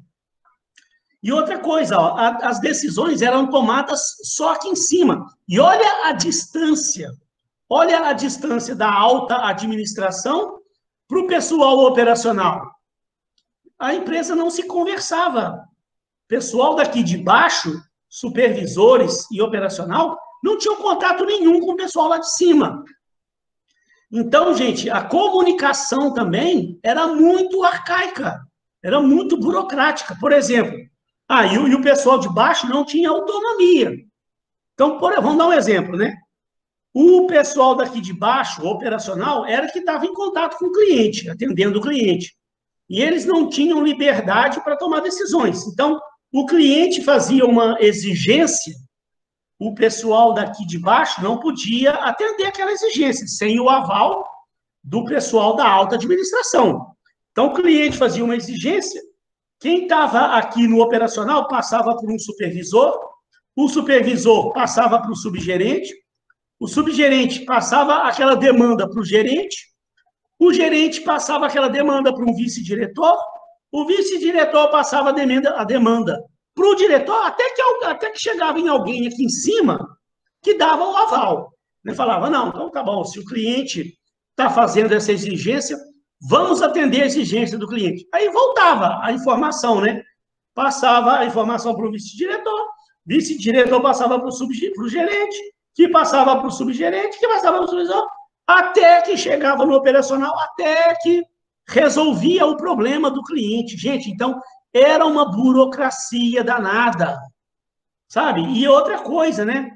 E outra coisa, ó, as decisões eram tomadas só aqui em cima. E olha a distância da alta administração para o pessoal operacional. A empresa não se conversava. Pessoal daqui de baixo, supervisores e operacional, não tinham contato nenhum com o pessoal lá de cima. Então, gente, a comunicação também era muito arcaica, era muito burocrática. Por exemplo, e o pessoal de baixo não tinha autonomia. Então, vamos dar um exemplo, né? O pessoal daqui de baixo, o operacional, era que estava em contato com o cliente, atendendo o cliente. E eles não tinham liberdade para tomar decisões. Então, o cliente fazia uma exigência, o pessoal daqui de baixo não podia atender aquela exigência, sem o aval do pessoal da alta administração. Então, o cliente fazia uma exigência, quem estava aqui no operacional passava por um supervisor, o supervisor passava para o subgerente passava aquela demanda para o gerente passava aquela demanda para um vice-diretor, o vice-diretor passava a demanda para o diretor, até que chegava em alguém aqui em cima que dava o aval. Ele falava, não, então tá bom, se o cliente está fazendo essa exigência, vamos atender a exigência do cliente. Aí voltava a informação, né? Passava a informação para o vice-diretor passava para o gerente, que passava para o subgerente, que passava para o supervisor, até que chegava no operacional, até que resolvia o problema do cliente. Gente, então, era uma burocracia danada, sabe? E outra coisa, né?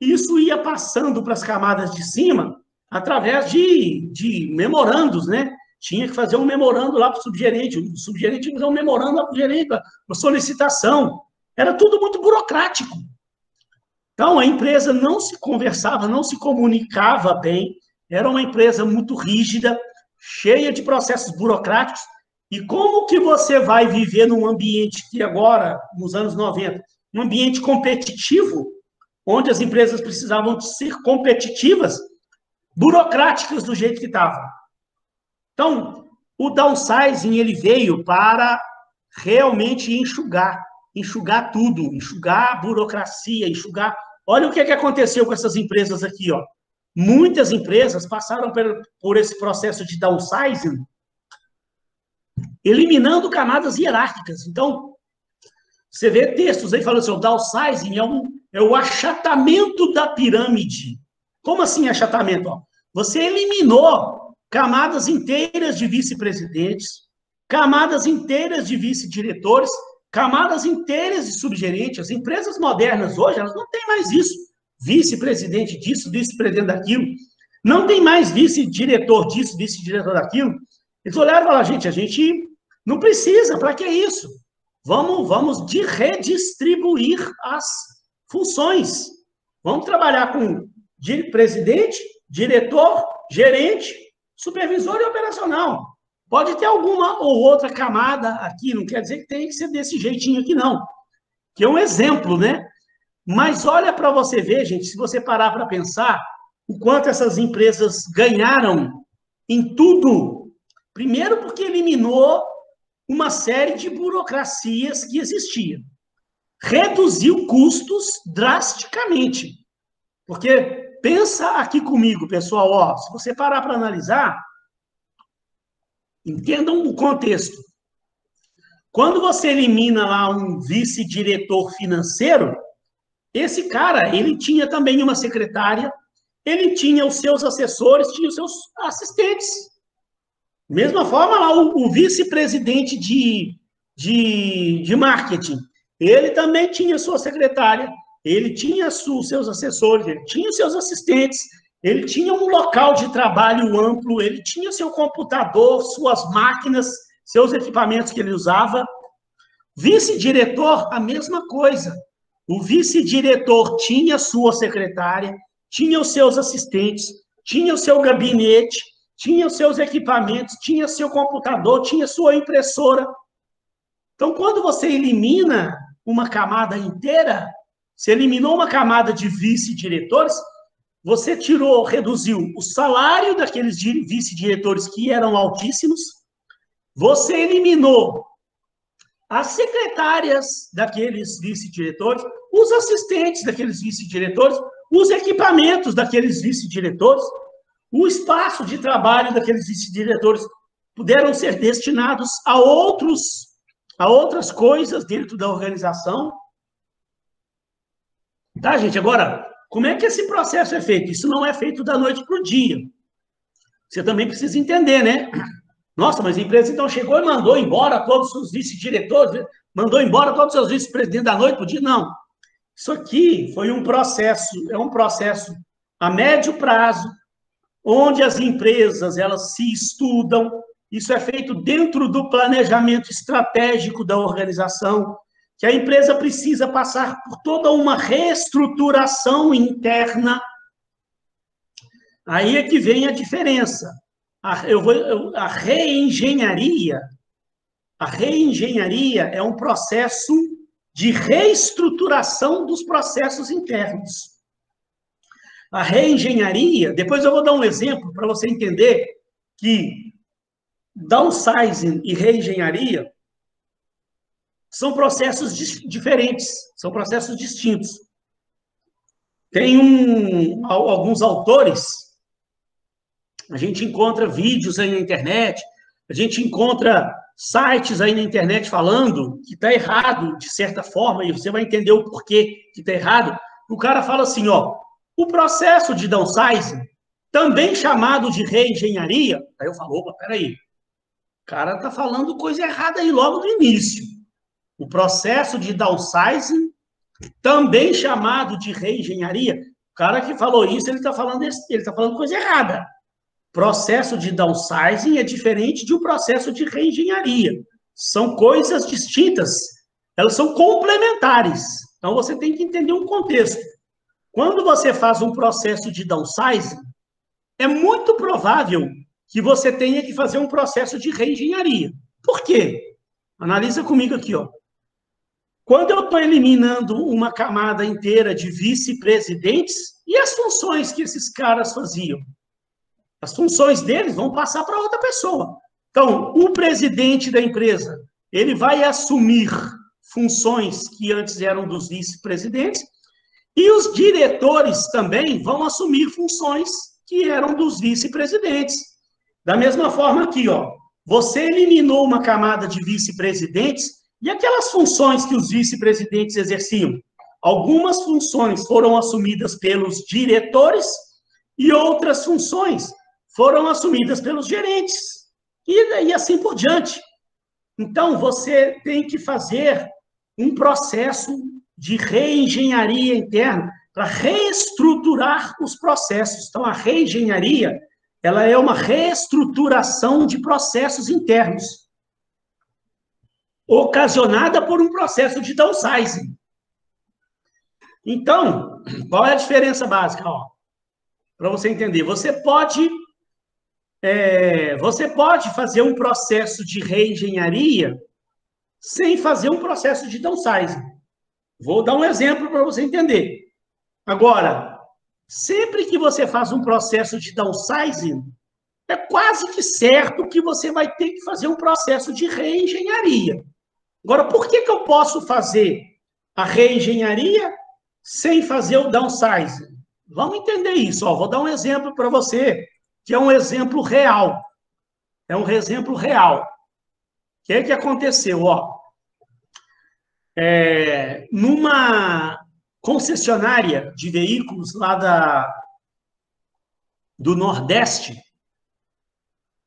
Isso ia passando para as camadas de cima através de memorandos, né? Tinha que fazer um memorando lá para o subgerente tinha que fazer um memorando lá para o gerente, uma solicitação. Era tudo muito burocrático. Então, a empresa não se conversava, não se comunicava bem, era uma empresa muito rígida, cheia de processos burocráticos. E como que você vai viver num ambiente que agora, nos anos 90, um ambiente competitivo, onde as empresas precisavam ser competitivas, burocráticas do jeito que estavam? Então, o downsizing ele veio para realmente enxugar tudo, enxugar a burocracia, enxugar... Olha o que aconteceu com essas empresas aqui, ó. Muitas empresas passaram por esse processo de downsizing, eliminando camadas hierárquicas. Então, você vê textos aí falando assim, o downsizing é o achatamento da pirâmide. Como assim achatamento? Ó, você eliminou camadas inteiras de vice-presidentes, camadas inteiras de vice-diretores, camadas inteiras de subgerentes. As empresas modernas hoje, elas não têm mais isso. Vice-presidente disso, vice-presidente daquilo. Não tem mais vice-diretor disso, vice-diretor daquilo. Eles olharam e falaram, gente, a gente não precisa, para que isso? Vamos redistribuir as funções. Vamos trabalhar com presidente, diretor, gerente, supervisor e operacional. Pode ter alguma ou outra camada aqui, não quer dizer que tem que ser desse jeitinho aqui, não. Que é um exemplo, né? Mas olha para você ver, gente, se você parar para pensar, o quanto essas empresas ganharam em tudo. Primeiro, porque eliminou uma série de burocracias que existiam. Reduziu custos drasticamente. Porque, pensa aqui comigo, pessoal, ó, se você parar para analisar, entendam o contexto. Quando você elimina lá um vice-diretor financeiro, esse cara, ele tinha também uma secretária, ele tinha os seus assessores, tinha os seus assistentes. Mesma forma lá, o vice-presidente de marketing, ele também tinha sua secretária, ele tinha seus assessores, ele tinha os seus assistentes, ele tinha um local de trabalho amplo, ele tinha seu computador, suas máquinas, seus equipamentos que ele usava. Vice-diretor, a mesma coisa. O vice-diretor tinha sua secretária, tinha os seus assistentes, tinha o seu gabinete, tinha os seus equipamentos, tinha seu computador, tinha sua impressora. Então, quando você elimina uma camada inteira, você eliminou uma camada de vice-diretores, você tirou, reduziu o salário daqueles vice-diretores que eram altíssimos, você eliminou as secretárias daqueles vice-diretores, os assistentes daqueles vice-diretores, os equipamentos daqueles vice-diretores, o espaço de trabalho daqueles vice-diretores puderam ser destinados a outras coisas dentro da organização. Tá, gente? Agora, como é que esse processo é feito? Isso não é feito da noite para o dia. Você também precisa entender, né? Nossa, mas a empresa então chegou e mandou embora todos os vice-diretores, mandou embora todos os seus vice-presidentes da noite para o dia? Não. Isso aqui foi um processo, é um processo a médio prazo, onde as empresas elas se estudam. Isso é feito dentro do planejamento estratégico da organização, que a empresa precisa passar por toda uma reestruturação interna. Aí é que vem a diferença. A reengenharia é um processo de reestruturação dos processos internos. A reengenharia, depois eu vou dar um exemplo para você entender que downsizing e reengenharia são processos diferentes, são processos distintos. Tem alguns autores, a gente encontra vídeos aí na internet, a gente encontra sites aí na internet falando que está errado, de certa forma, e você vai entender o porquê que está errado. O cara fala assim, ó, o processo de downsizing, também chamado de reengenharia, aí eu falo, opa, peraí, o cara está falando coisa errada aí logo no início. O processo de downsizing, também chamado de reengenharia, o cara que falou isso, ele está falando coisa errada. Processo de downsizing é diferente de um processo de reengenharia. São coisas distintas. Elas são complementares. Então, você tem que entender um contexto. Quando você faz um processo de downsizing, é muito provável que você tenha que fazer um processo de reengenharia. Por quê? Analisa comigo aqui, ó. Quando eu estou eliminando uma camada inteira de vice-presidentes, e as funções que esses caras faziam? As funções deles vão passar para outra pessoa. Então, o presidente da empresa, ele vai assumir funções que antes eram dos vice-presidentes, e os diretores também vão assumir funções que eram dos vice-presidentes. Da mesma forma aqui, ó, você eliminou uma camada de vice-presidentes, e aquelas funções que os vice-presidentes exerciam? Algumas funções foram assumidas pelos diretores, e outras funções foram assumidas pelos gerentes, e assim por diante. Então, você tem que fazer um processo de reengenharia interna para reestruturar os processos. Então, a reengenharia, ela é uma reestruturação de processos internos, ocasionada por um processo de downsizing. Então, qual é a diferença básica? Para você entender, você pode fazer um processo de reengenharia sem fazer um processo de downsizing. Vou dar um exemplo para você entender. Agora, sempre que você faz um processo de downsizing, é quase que certo que você vai ter que fazer um processo de reengenharia. Agora, por que eu posso fazer a reengenharia sem fazer o downsizing? Vamos entender isso. Vou dar um exemplo para você, que é um exemplo real. É um exemplo real. O que é que aconteceu? Numa concessionária de veículos lá do Nordeste,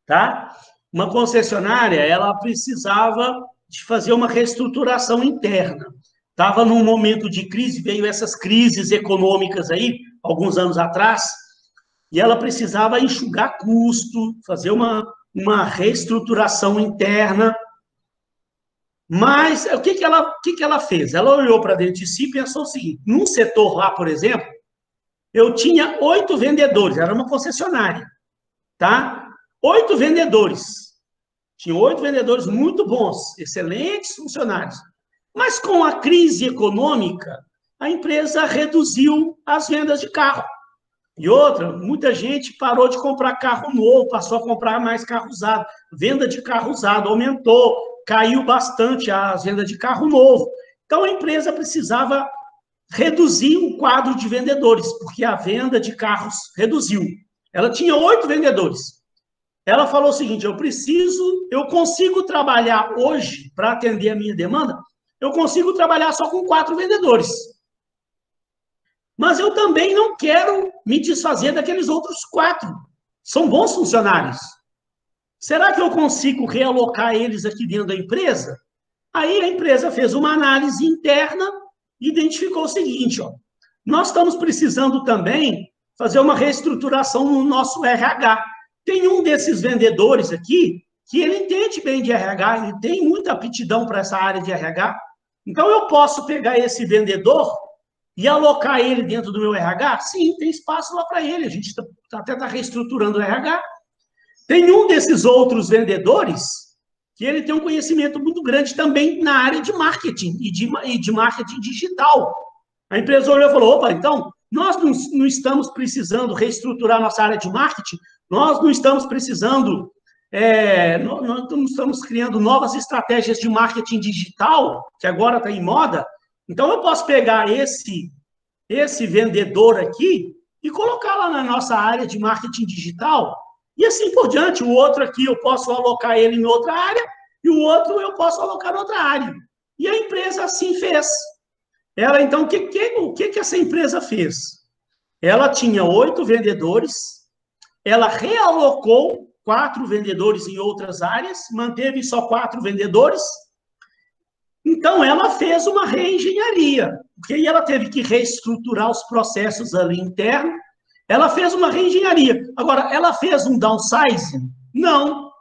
tá? Uma concessionária, ela precisava de fazer uma reestruturação interna. Estava num momento de crise, veio essas crises econômicas aí, alguns anos atrás, e ela precisava enxugar custo, fazer uma reestruturação interna. Mas o que ela fez? Ela olhou para dentro de si e pensou o seguinte: num setor lá, por exemplo, Eu tinha 8 vendedores, era uma concessionária, tá? 8 vendedores. Tinha 8 vendedores muito bons, excelentes funcionários. Mas com a crise econômica, a empresa reduziu as vendas de carro. E outra, muita gente parou de comprar carro novo, passou a comprar mais carro usado. Venda de carro usado aumentou, caiu bastante as vendas de carro novo. Então, a empresa precisava reduzir o quadro de vendedores, porque a venda de carros reduziu. Ela tinha 8 vendedores. Ela falou o seguinte, eu consigo trabalhar hoje, para atender a minha demanda, eu consigo trabalhar só com 4 vendedores. Mas eu também não quero me desfazer daqueles outros 4. São bons funcionários. Será que eu consigo realocar eles aqui dentro da empresa? Aí a empresa fez uma análise interna e identificou o seguinte, ó, nós estamos precisando também fazer uma reestruturação no nosso RH. Tem um desses vendedores aqui que ele entende bem de RH, ele tem muita aptidão para essa área de RH. Então, eu posso pegar esse vendedor e alocar ele dentro do meu RH? Sim, tem espaço lá para ele. A gente até está reestruturando o RH. Tem um desses outros vendedores que ele tem um conhecimento muito grande também na área de marketing e de marketing digital. A empresa olhou e falou, opa, então, nós não estamos precisando reestruturar nossa área de marketing, nós não estamos precisando, nós não estamos criando novas estratégias de marketing digital, que agora está em moda, então eu posso pegar esse vendedor aqui e colocar lá na nossa área de marketing digital, e assim por diante. O outro aqui eu posso alocar ele em outra área, e o outro eu posso alocar em outra área. E a empresa assim fez. Ela, então, o que essa empresa fez? Ela tinha 8 vendedores, ela realocou 4 vendedores em outras áreas, manteve só 4 vendedores. Então, ela fez uma reengenharia, porque aí ela teve que reestruturar os processos ali internos. Ela fez uma reengenharia. Agora, ela fez um downsizing? Não,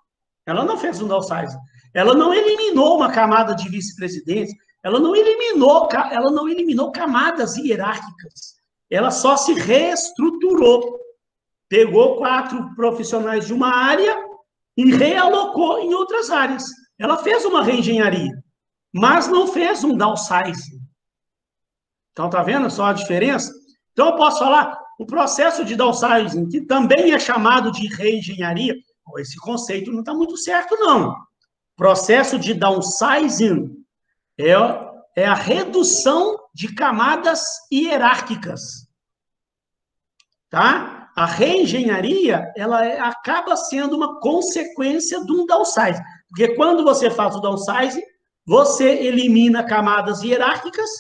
ela não fez um downsizing. Ela não eliminou uma camada de vice-presidentes, ela não eliminou camadas hierárquicas. Ela só se reestruturou. Pegou 4 profissionais de uma área e realocou em outras áreas. Ela fez uma reengenharia, mas não fez um downsizing. Então, tá vendo só a diferença? Então, eu posso falar, o processo de downsizing, que também é chamado de reengenharia, esse conceito não está muito certo, não. Processo de downsizing é a redução de camadas hierárquicas. Tá? A reengenharia, ela acaba sendo uma consequência de um downsizing. Porque quando você faz o downsizing, você elimina camadas hierárquicas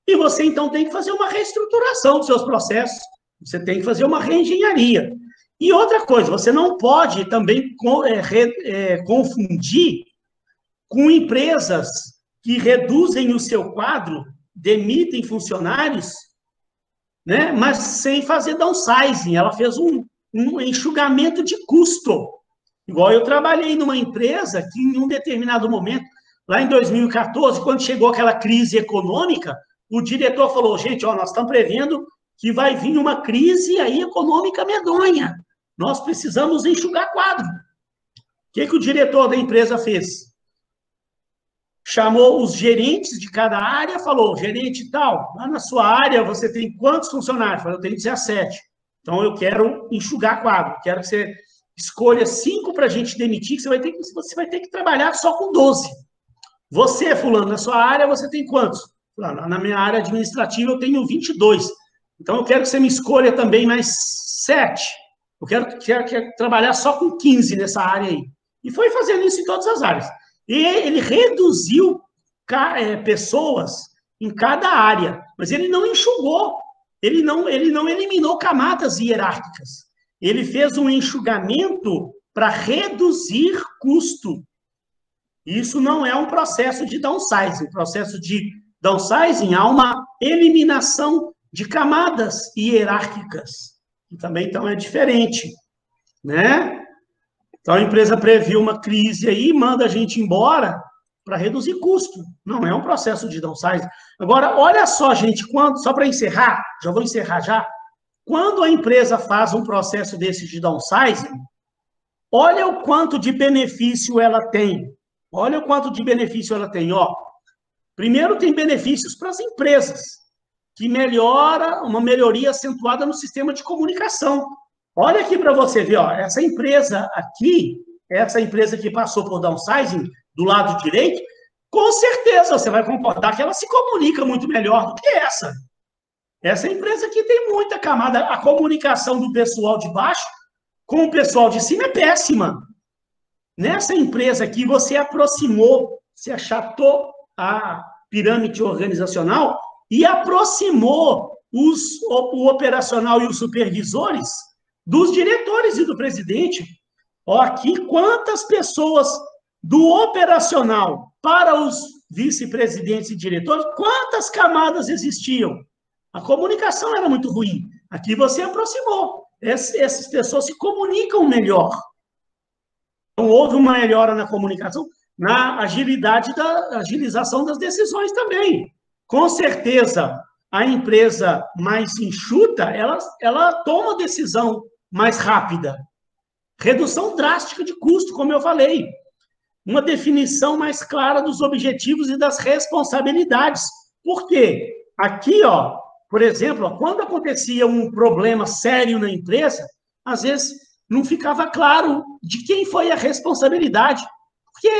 e você, então, tem que fazer uma reestruturação dos seus processos. Você tem que fazer uma reengenharia. E outra coisa, você não pode também confundir com empresas que reduzem o seu quadro, demitem funcionários, né, mas sem fazer downsizing. Ela fez um enxugamento de custo. Igual eu trabalhei numa empresa que, em um determinado momento, lá em 2014, quando chegou aquela crise econômica, o diretor falou, gente, ó, nós estamos prevendo que vai vir uma crise aí econômica medonha. Nós precisamos enxugar quadro. O que o diretor da empresa fez? Chamou os gerentes de cada área, falou, gerente tal, lá na sua área você tem quantos funcionários? Falou, eu tenho 17. Então, eu quero enxugar quadro, quero que você escolha 5 para a gente demitir, que você vai ter que trabalhar só com 12. Você, fulano, na sua área, você tem quantos? Na minha área administrativa, eu tenho 22. Então, eu quero que você me escolha também mais 7. Eu quero trabalhar só com 15 nessa área aí. E foi fazendo isso em todas as áreas. E ele reduziu pessoas em cada área, mas ele não enxugou, ele não eliminou camadas hierárquicas. Ele fez um enxugamento para reduzir custo. Isso não é um processo de downsizing. O processo de downsizing há uma eliminação de camadas hierárquicas, que também então é diferente, né? Então, a empresa previu uma crise aí, manda a gente embora para reduzir custo. Não é um processo de downsizing. Agora, olha só, gente, só para encerrar, já vou encerrar já, quando a empresa faz um processo desse de downsizing, olha o quanto de benefício ela tem. Olha o quanto de benefício ela tem. Ó, primeiro, tem benefícios para as empresas, que melhora, uma melhoria acentuada no sistema de comunicação. Olha aqui para você ver, ó, essa empresa que passou por downsizing, do lado direito, com certeza você vai concordar que ela se comunica muito melhor do que essa. Essa empresa aqui tem muita camada. A comunicação do pessoal de baixo com o pessoal de cima é péssima. Nessa empresa aqui, você aproximou, você achatou a pirâmide organizacional e aproximou o operacional e os supervisores dos diretores e do presidente. Ó, aqui, quantas pessoas do operacional para os vice-presidentes e diretores, quantas camadas existiam? A comunicação era muito ruim. Aqui você aproximou. Essas pessoas se comunicam melhor. Então, houve uma melhora na comunicação, na agilização das decisões também. Com certeza, a empresa mais enxuta, ela toma decisão mais rápida. Redução drástica de custo, como eu falei. Uma definição mais clara dos objetivos e das responsabilidades. Por quê? Aqui, ó, por exemplo, ó, quando acontecia um problema sério na empresa, às vezes não ficava claro de quem foi a responsabilidade. Porque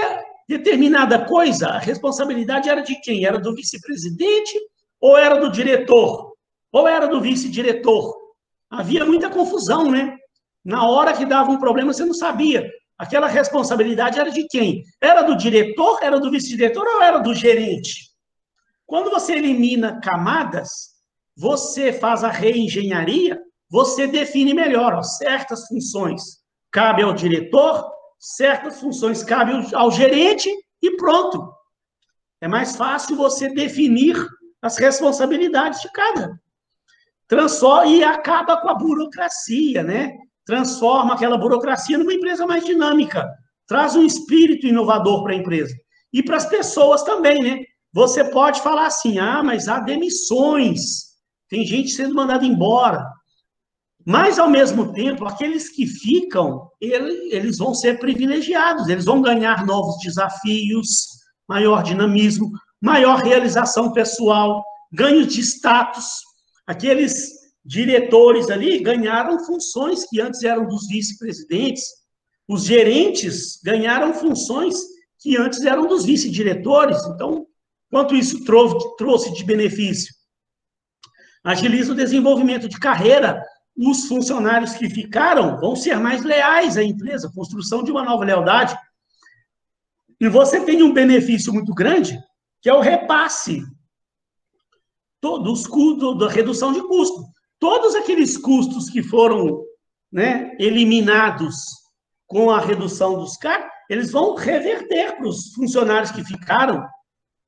determinada coisa, a responsabilidade era de quem? Era do vice-presidente ou era do diretor? Ou era do vice-diretor? Havia muita confusão, né? Na hora que dava um problema, você não sabia. Aquela responsabilidade era de quem? Era do diretor, era do vice-diretor ou era do gerente? Quando você elimina camadas, você faz a reengenharia, você define melhor, ó, certas funções cabem ao diretor, certas funções cabem ao gerente e pronto. É mais fácil você definir as responsabilidades de cada. E acaba com a burocracia, né? Transforma aquela burocracia numa empresa mais dinâmica, traz um espírito inovador para a empresa. E para as pessoas também, né? Você pode falar assim, mas há demissões, tem gente sendo mandada embora. Mas, ao mesmo tempo, aqueles que ficam, eles vão ser privilegiados, eles vão ganhar novos desafios, maior dinamismo, maior realização pessoal, ganho de status. Aqueles diretores ali ganharam funções que antes eram dos vice-presidentes, os gerentes ganharam funções que antes eram dos vice-diretores. Então, quanto isso trouxe de benefício? Agiliza o desenvolvimento de carreira. Os funcionários que ficaram vão ser mais leais à empresa, construção de uma nova lealdade. E você tem um benefício muito grande, que é o repasse dos custos, da redução de custo. Todos aqueles custos que foram, né, eliminados com a redução dos cargos, eles vão reverter para os funcionários que ficaram.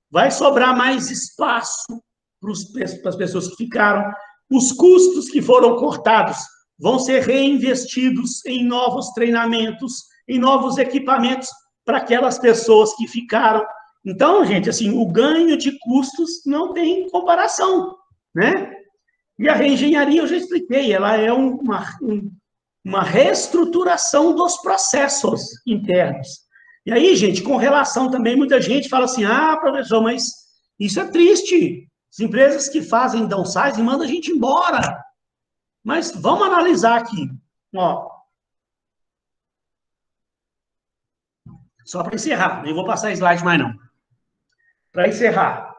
Vai sobrar mais espaço para as pessoas que ficaram. Os custos que foram cortados vão ser reinvestidos em novos treinamentos, em novos equipamentos para aquelas pessoas que ficaram. Então, gente, assim, o ganho de custos não tem comparação, né? E a reengenharia, eu já expliquei, ela é uma reestruturação dos processos internos. E aí, gente, com relação também, muita gente fala assim, professor, mas isso é triste. As empresas que fazem downsizing mandam a gente embora. Mas vamos analisar aqui. Ó. Só para encerrar, nem vou passar slide mais não. Para encerrar.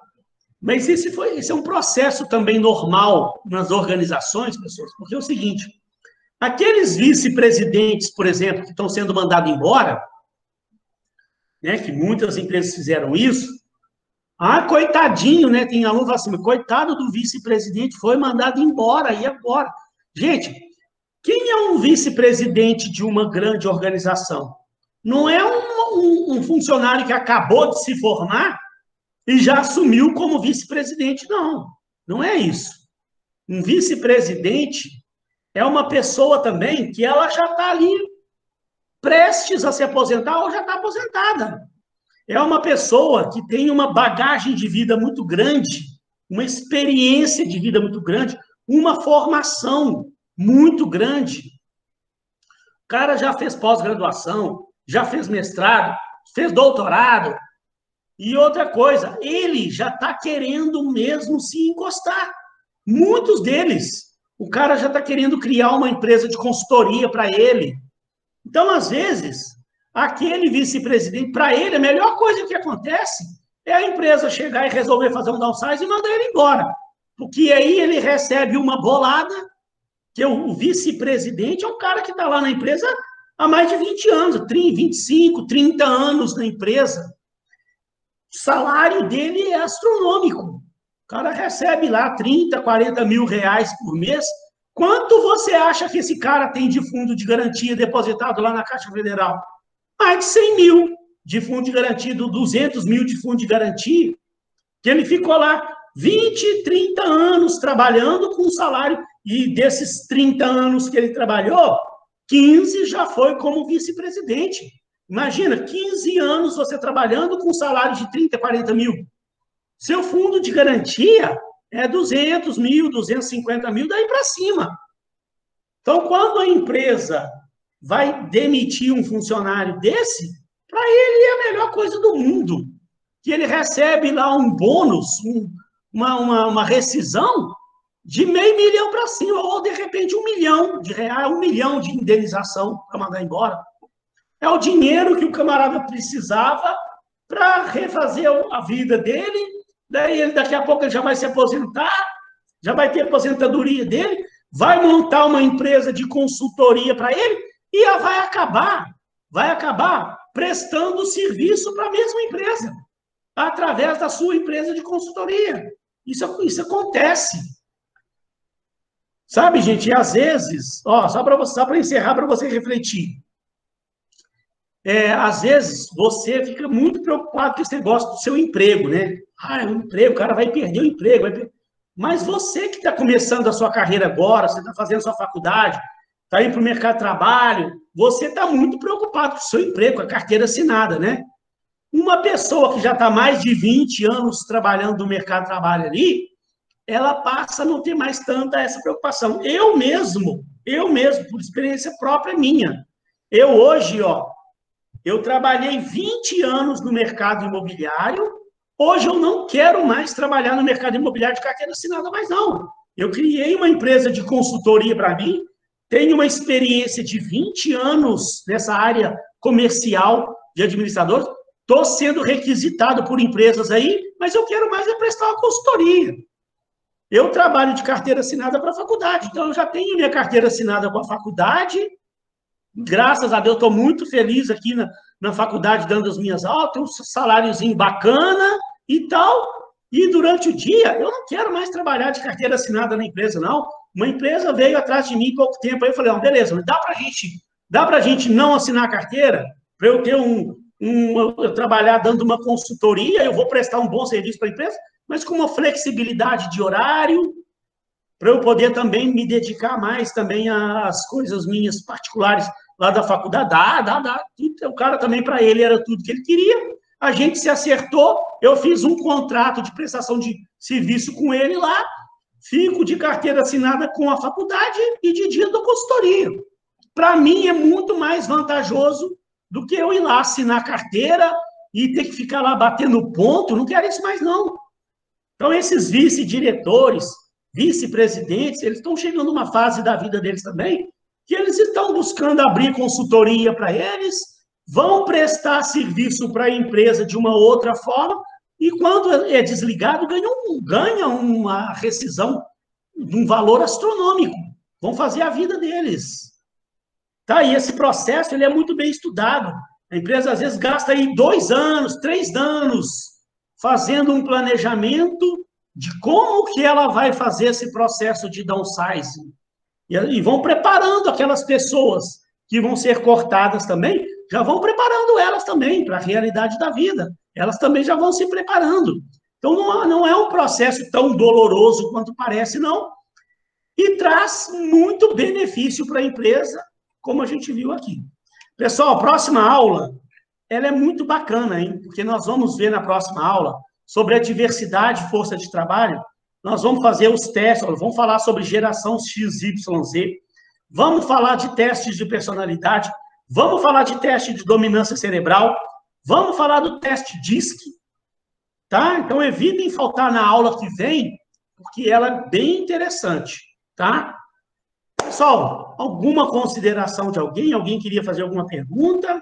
Mas esse é um processo também normal nas organizações, pessoas, porque é o seguinte, aqueles vice-presidentes, por exemplo, que estão sendo mandados embora, né, que muitas empresas fizeram isso, coitadinho, né? Tem aluno que fala assim, coitado do vice-presidente, foi mandado embora, e agora? Gente, quem é um vice-presidente de uma grande organização? Não é um funcionário que acabou de se formar e já assumiu como vice-presidente, não. Não é isso. Um vice-presidente é uma pessoa também que ela já está ali prestes a se aposentar ou já está aposentada. É uma pessoa que tem uma bagagem de vida muito grande, uma experiência de vida muito grande, uma formação. muito grande. O cara já fez pós-graduação, já fez mestrado, fez doutorado. E outra coisa, ele já está querendo mesmo se encostar. Muitos deles. O cara já está querendo criar uma empresa de consultoria para ele. Então, às vezes, aquele vice-presidente, para ele, a melhor coisa que acontece é a empresa chegar e resolver fazer um downsize e mandar ele embora. Porque aí ele recebe uma bolada, que o vice-presidente é um cara que está lá na empresa há mais de 20 anos, 25, 30 anos na empresa. O salário dele é astronômico. O cara recebe lá 30, 40 mil reais por mês. Quanto você acha que esse cara tem de fundo de garantia depositado lá na Caixa Federal? Mais de 100 mil de fundo de garantia, 200 mil de fundo de garantia, que ele ficou lá 20, 30 anos trabalhando com salário, e desses 30 anos que ele trabalhou, 15 já foi como vice-presidente. Imagina, 15 anos você trabalhando com salário de 30, 40 mil. Seu fundo de garantia é 200 mil, 250 mil, daí para cima. Então, quando a empresa vai demitir um funcionário desse, para ele é a melhor coisa do mundo. Que ele recebe lá um bônus, uma rescisão de R$500 mil para cima, ou de repente R$1 milhão de reais, R$1 milhão de indenização para mandar embora. É o dinheiro que o camarada precisava para refazer a vida dele. Daí ele, daqui a pouco, ele já vai se aposentar, já vai ter a aposentadoria dele, vai montar uma empresa de consultoria para ele e vai acabar prestando serviço para a mesma empresa, através da sua empresa de consultoria. Isso acontece. Sabe, gente, e às vezes, só para encerrar, para você refletir, às vezes você fica muito preocupado com esse negócio do seu emprego, né? O emprego, o cara vai perder o emprego. Mas você que está começando a sua carreira agora, você está fazendo sua faculdade, está indo para o mercado de trabalho, você está muito preocupado com o seu emprego, com a carteira assinada, né? Uma pessoa que já está mais de 20 anos trabalhando no mercado de trabalho ali, ela passa a não ter mais tanta essa preocupação. Eu mesmo, por experiência própria minha, eu hoje, eu trabalhei 20 anos no mercado imobiliário, hoje eu não quero mais trabalhar no mercado imobiliário de carteira assinada mais não. Eu criei uma empresa de consultoria para mim, tenho uma experiência de 20 anos nessa área comercial de administradores, estou sendo requisitado por empresas aí, mas eu quero mais prestar uma consultoria. Eu trabalho de carteira assinada para a faculdade, então eu já tenho minha carteira assinada com a faculdade. Graças a Deus, estou muito feliz aqui na faculdade, dando as minhas aulas, tenho um saláriozinho bacana e tal. E durante o dia, eu não quero mais trabalhar de carteira assinada na empresa, não. Uma empresa veio atrás de mim há pouco tempo, aí eu falei, beleza, mas dá para a gente não assinar a carteira, para eu ter eu trabalhar dando uma consultoria, eu vou prestar um bom serviço para a empresa, mas com uma flexibilidade de horário, para eu poder também me dedicar mais também às coisas minhas particulares lá da faculdade. Dá. O cara também, para ele, era tudo que ele queria. A gente se acertou, eu fiz um contrato de prestação de serviço com ele lá, fico de carteira assinada com a faculdade e de dia dou consultoria. Para mim, é muito mais vantajoso do que eu ir lá assinar carteira e ter que ficar lá batendo ponto. Não quero isso mais, não. Então, esses vice-diretores, vice-presidentes, eles estão chegando numa fase da vida deles também, que eles estão buscando abrir consultoria para eles, vão prestar serviço para a empresa de uma outra forma, e quando é desligado, ganha uma rescisão de um valor astronômico. Vão fazer a vida deles. Tá? E esse processo ele é muito bem estudado. A empresa, às vezes, gasta aí 2 anos, 3 anos, fazendo um planejamento de como que ela vai fazer esse processo de downsizing. E vão preparando aquelas pessoas que vão ser cortadas também, já vão preparando elas também para a realidade da vida. Elas também já vão se preparando. Então, não é um processo tão doloroso quanto parece, não. E traz muito benefício para a empresa, como a gente viu aqui. Pessoal, a próxima aula, ela é muito bacana, hein? Porque nós vamos ver na próxima aula sobre a diversidade de força de trabalho. Nós vamos fazer os testes, vamos falar sobre geração XYZ, Vamos falar de testes de personalidade. Vamos falar de teste de dominância cerebral. Vamos falar do teste DISC. Tá? Então, evitem faltar na aula que vem, porque ela é bem interessante. Tá? Pessoal, alguma consideração de alguém? Alguém queria fazer alguma pergunta?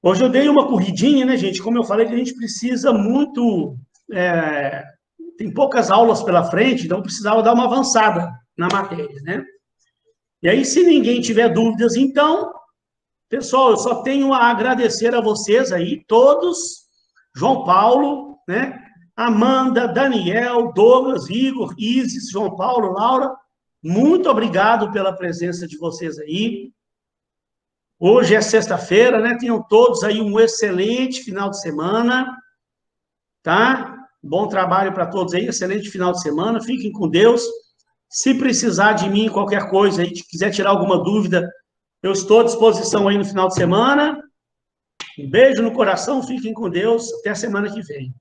Hoje eu dei uma corridinha, né, gente? Como eu falei, que a gente precisa muito... tem poucas aulas pela frente, então precisava dar uma avançada na matéria, né? E aí, se ninguém tiver dúvidas, então, pessoal, eu só tenho a agradecer a vocês aí, todos, João Paulo, né? Amanda, Daniel, Douglas, Igor, Isis, João Paulo, Laura, muito obrigado pela presença de vocês aí. Hoje é sexta-feira, né? Tenham todos aí um excelente final de semana, tá? Bom trabalho para todos aí, excelente final de semana, fiquem com Deus. Se precisar de mim, qualquer coisa aí, quiser tirar alguma dúvida, eu estou à disposição aí no final de semana. Um beijo no coração, fiquem com Deus, até a semana que vem.